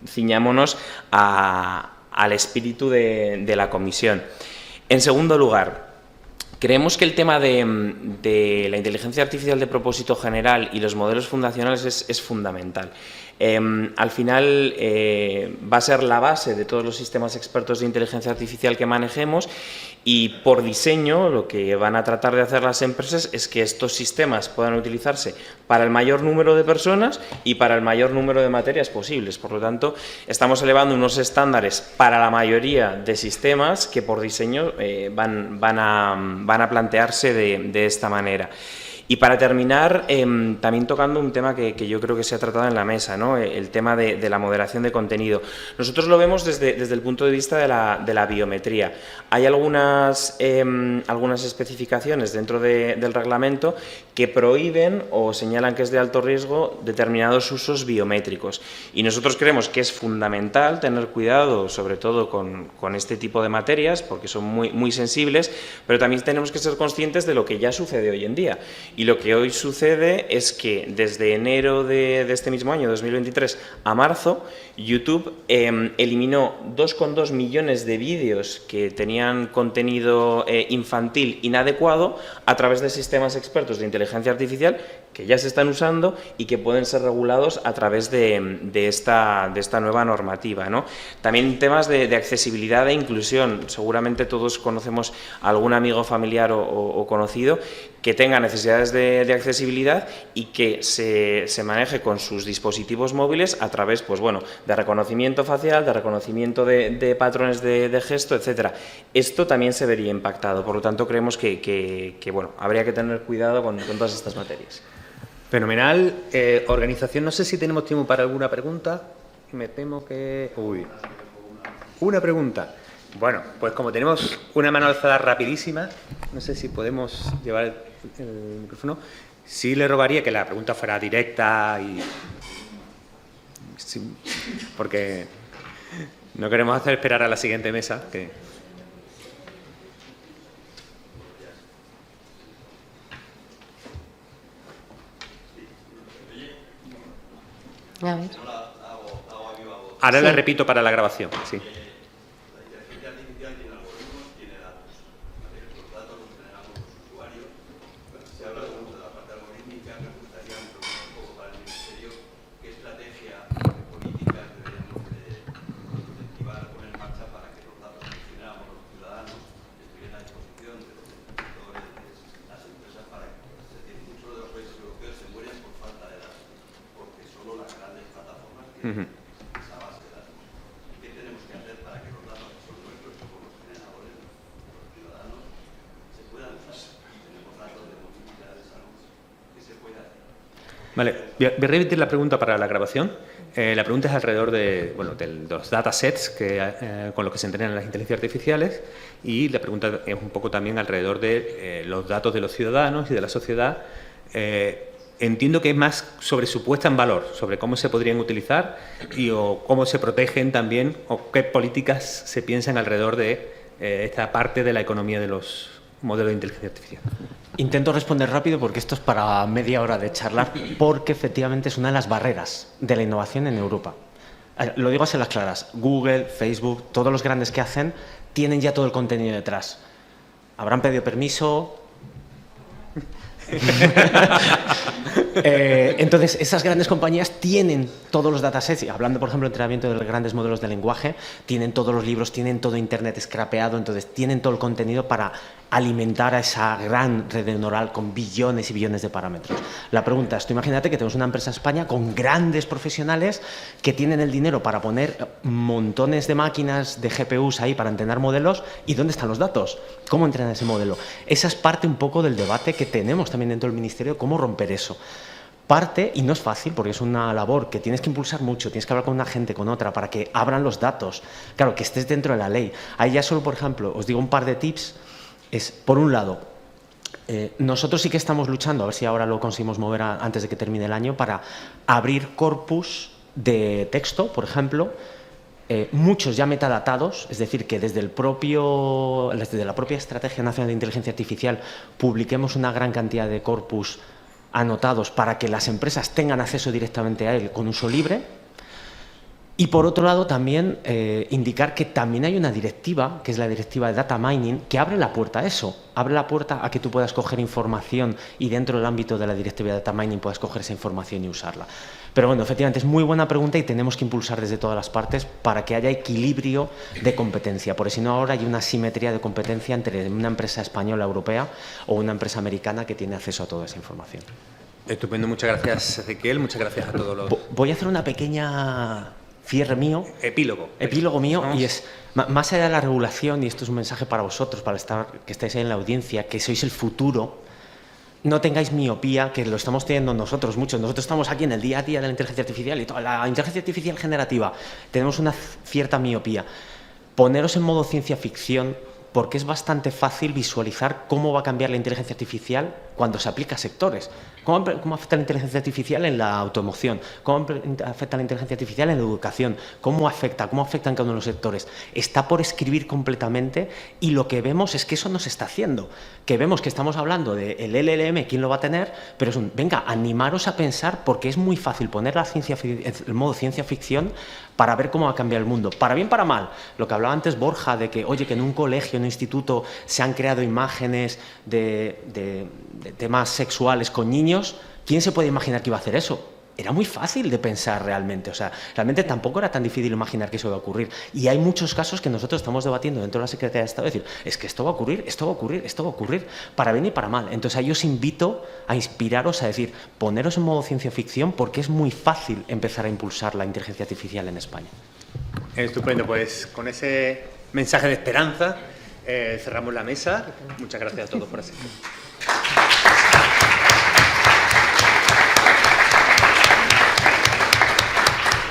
[SPEAKER 7] ciñámonos al espíritu de la Comisión. En segundo lugar, creemos que el tema de la inteligencia artificial de propósito general y los modelos fundacionales es fundamental. Al final va a ser la base de todos los sistemas expertos de inteligencia artificial que manejemos y por diseño lo que van a tratar de hacer las empresas es que estos sistemas puedan utilizarse para el mayor número de personas y para el mayor número de materias posibles. Por lo tanto, estamos elevando unos estándares para la mayoría de sistemas que por diseño van a plantearse de esta manera. Y para terminar, también tocando un tema que yo creo que se ha tratado en la mesa, ¿no? El tema de la moderación de contenido. Nosotros lo vemos desde el punto de vista de la biometría. Hay algunas especificaciones dentro del reglamento que prohíben o señalan que es de alto riesgo determinados usos biométricos. Y nosotros creemos que es fundamental tener cuidado, sobre todo con este tipo de materias, porque son muy sensibles, pero también tenemos que ser conscientes de lo que ya sucede hoy en día. Y lo que hoy sucede es que desde enero de este mismo año, 2023, a marzo, YouTube eliminó 2,2 millones de vídeos que tenían contenido infantil inadecuado a través de sistemas expertos de inteligencia artificial que ya se están usando y que pueden ser regulados a través de esta nueva normativa, ¿no? También temas de accesibilidad e inclusión. Seguramente todos conocemos a algún amigo familiar o conocido que tenga necesidades de accesibilidad y que se maneje con sus dispositivos móviles a través, pues bueno, de reconocimiento facial, de reconocimiento de patrones de gesto, etcétera. Esto también se vería impactado, por lo tanto creemos que bueno, habría que tener cuidado con todas estas materias.
[SPEAKER 2] Fenomenal. Organización, no sé si tenemos tiempo para alguna pregunta. Me temo que... Uy. Una pregunta. Bueno, pues como tenemos una mano alzada rapidísima, no sé si podemos llevar el micrófono. Sí le robaría que la pregunta fuera directa y... Sí, porque no queremos hacer esperar a la siguiente mesa.
[SPEAKER 4] A ver.
[SPEAKER 2] Ahora le repito para la grabación. Sí. Vale, voy a repetir la pregunta para la grabación. La pregunta es alrededor de los datasets con los que se entrenan las inteligencias artificiales, y la pregunta es un poco también alrededor de los datos de los ciudadanos y de la sociedad. Entiendo que es más sobre su puesta en valor, sobre cómo se podrían utilizar o cómo se protegen también, o qué políticas se piensan alrededor de esta parte de la economía de los modelos de inteligencia artificial.
[SPEAKER 3] Intento responder rápido porque esto es para media hora de charlar, porque efectivamente es una de las barreras de la innovación en Europa. Lo digo así a las claras. Google, Facebook, todos los grandes que hacen, tienen ya todo el contenido detrás. Habrán pedido permiso... Entonces, esas grandes compañías tienen todos los datasets, y hablando, por ejemplo, de entrenamiento de grandes modelos de lenguaje, tienen todos los libros, tienen todo Internet scrapeado, entonces tienen todo el contenido para alimentar a esa gran red neuronal con billones y billones de parámetros. La pregunta es, tú imagínate que tenemos una empresa en España con grandes profesionales que tienen el dinero para poner montones de máquinas de GPUs ahí para entrenar modelos, ¿y dónde están los datos? ¿Cómo entrenan ese modelo? Esa es parte un poco del debate que tenemos también dentro del Ministerio, cómo romper eso. Parte, y no es fácil porque es una labor que tienes que impulsar mucho, tienes que hablar con una gente, con otra, para que abran los datos, claro, que estés dentro de la ley. Ahí ya solo, por ejemplo, os digo un par de tips. Es, por un lado, nosotros sí que estamos luchando, a ver si ahora lo conseguimos mover antes de que termine el año, para abrir corpus de texto, por ejemplo, muchos ya metadatados, es decir, que desde la propia Estrategia Nacional de Inteligencia Artificial publiquemos una gran cantidad de corpus anotados para que las empresas tengan acceso directamente a él con uso libre. Y por otro lado también indicar que también hay una directiva, que es la directiva de data mining, que abre la puerta a eso, abre la puerta a que tú puedas coger información y dentro del ámbito de la directiva de data mining puedas coger esa información y usarla. Pero bueno, efectivamente es muy buena pregunta y tenemos que impulsar desde todas las partes para que haya equilibrio de competencia, porque si no ahora hay una asimetría de competencia entre una empresa española, europea o una empresa americana que tiene acceso a toda esa información.
[SPEAKER 2] Estupendo, muchas gracias, Ezequiel, muchas gracias a todos los...
[SPEAKER 3] Voy a hacer una pequeña... cierre mío. Epílogo mío. Vamos. Y es, más allá de la regulación, y esto es un mensaje para vosotros, para que estáis ahí en la audiencia, que sois el futuro, no tengáis miopía, que lo estamos teniendo nosotros muchos. Nosotros estamos aquí en el día a día de la inteligencia artificial y toda la inteligencia artificial generativa. Tenemos una cierta miopía. Poneros en modo ciencia ficción, porque es bastante fácil visualizar cómo va a cambiar la inteligencia artificial cuando se aplica a sectores. ¿Cómo afecta la inteligencia artificial en la automoción? ¿Cómo afecta la inteligencia artificial en la educación? ¿Cómo afecta en cada uno de los sectores? Está por escribir completamente y lo que vemos es que eso no se está haciendo. Que vemos que estamos hablando del LLM, quién lo va a tener, pero es venga, animaros a pensar porque es muy fácil poner el modo ciencia ficción para ver cómo va a cambiar el mundo. Para bien, para mal. Lo que hablaba antes Borja de que, oye, que en un colegio, en un instituto se han creado imágenes de temas sexuales con niños. ¿Quién se puede imaginar que iba a hacer eso? Era muy fácil de pensar realmente. O sea, realmente tampoco era tan difícil imaginar que eso iba a ocurrir. Y hay muchos casos que nosotros estamos debatiendo dentro de la Secretaría de Estado, decir, es que esto va a ocurrir, esto va a ocurrir, esto va a ocurrir, para bien y para mal. Entonces, ahí os invito a inspiraros a decir, poneros en modo ciencia ficción porque es muy fácil empezar a impulsar la inteligencia artificial en España.
[SPEAKER 2] Estupendo, pues con ese mensaje de esperanza cerramos la mesa. Muchas gracias a todos por asistir.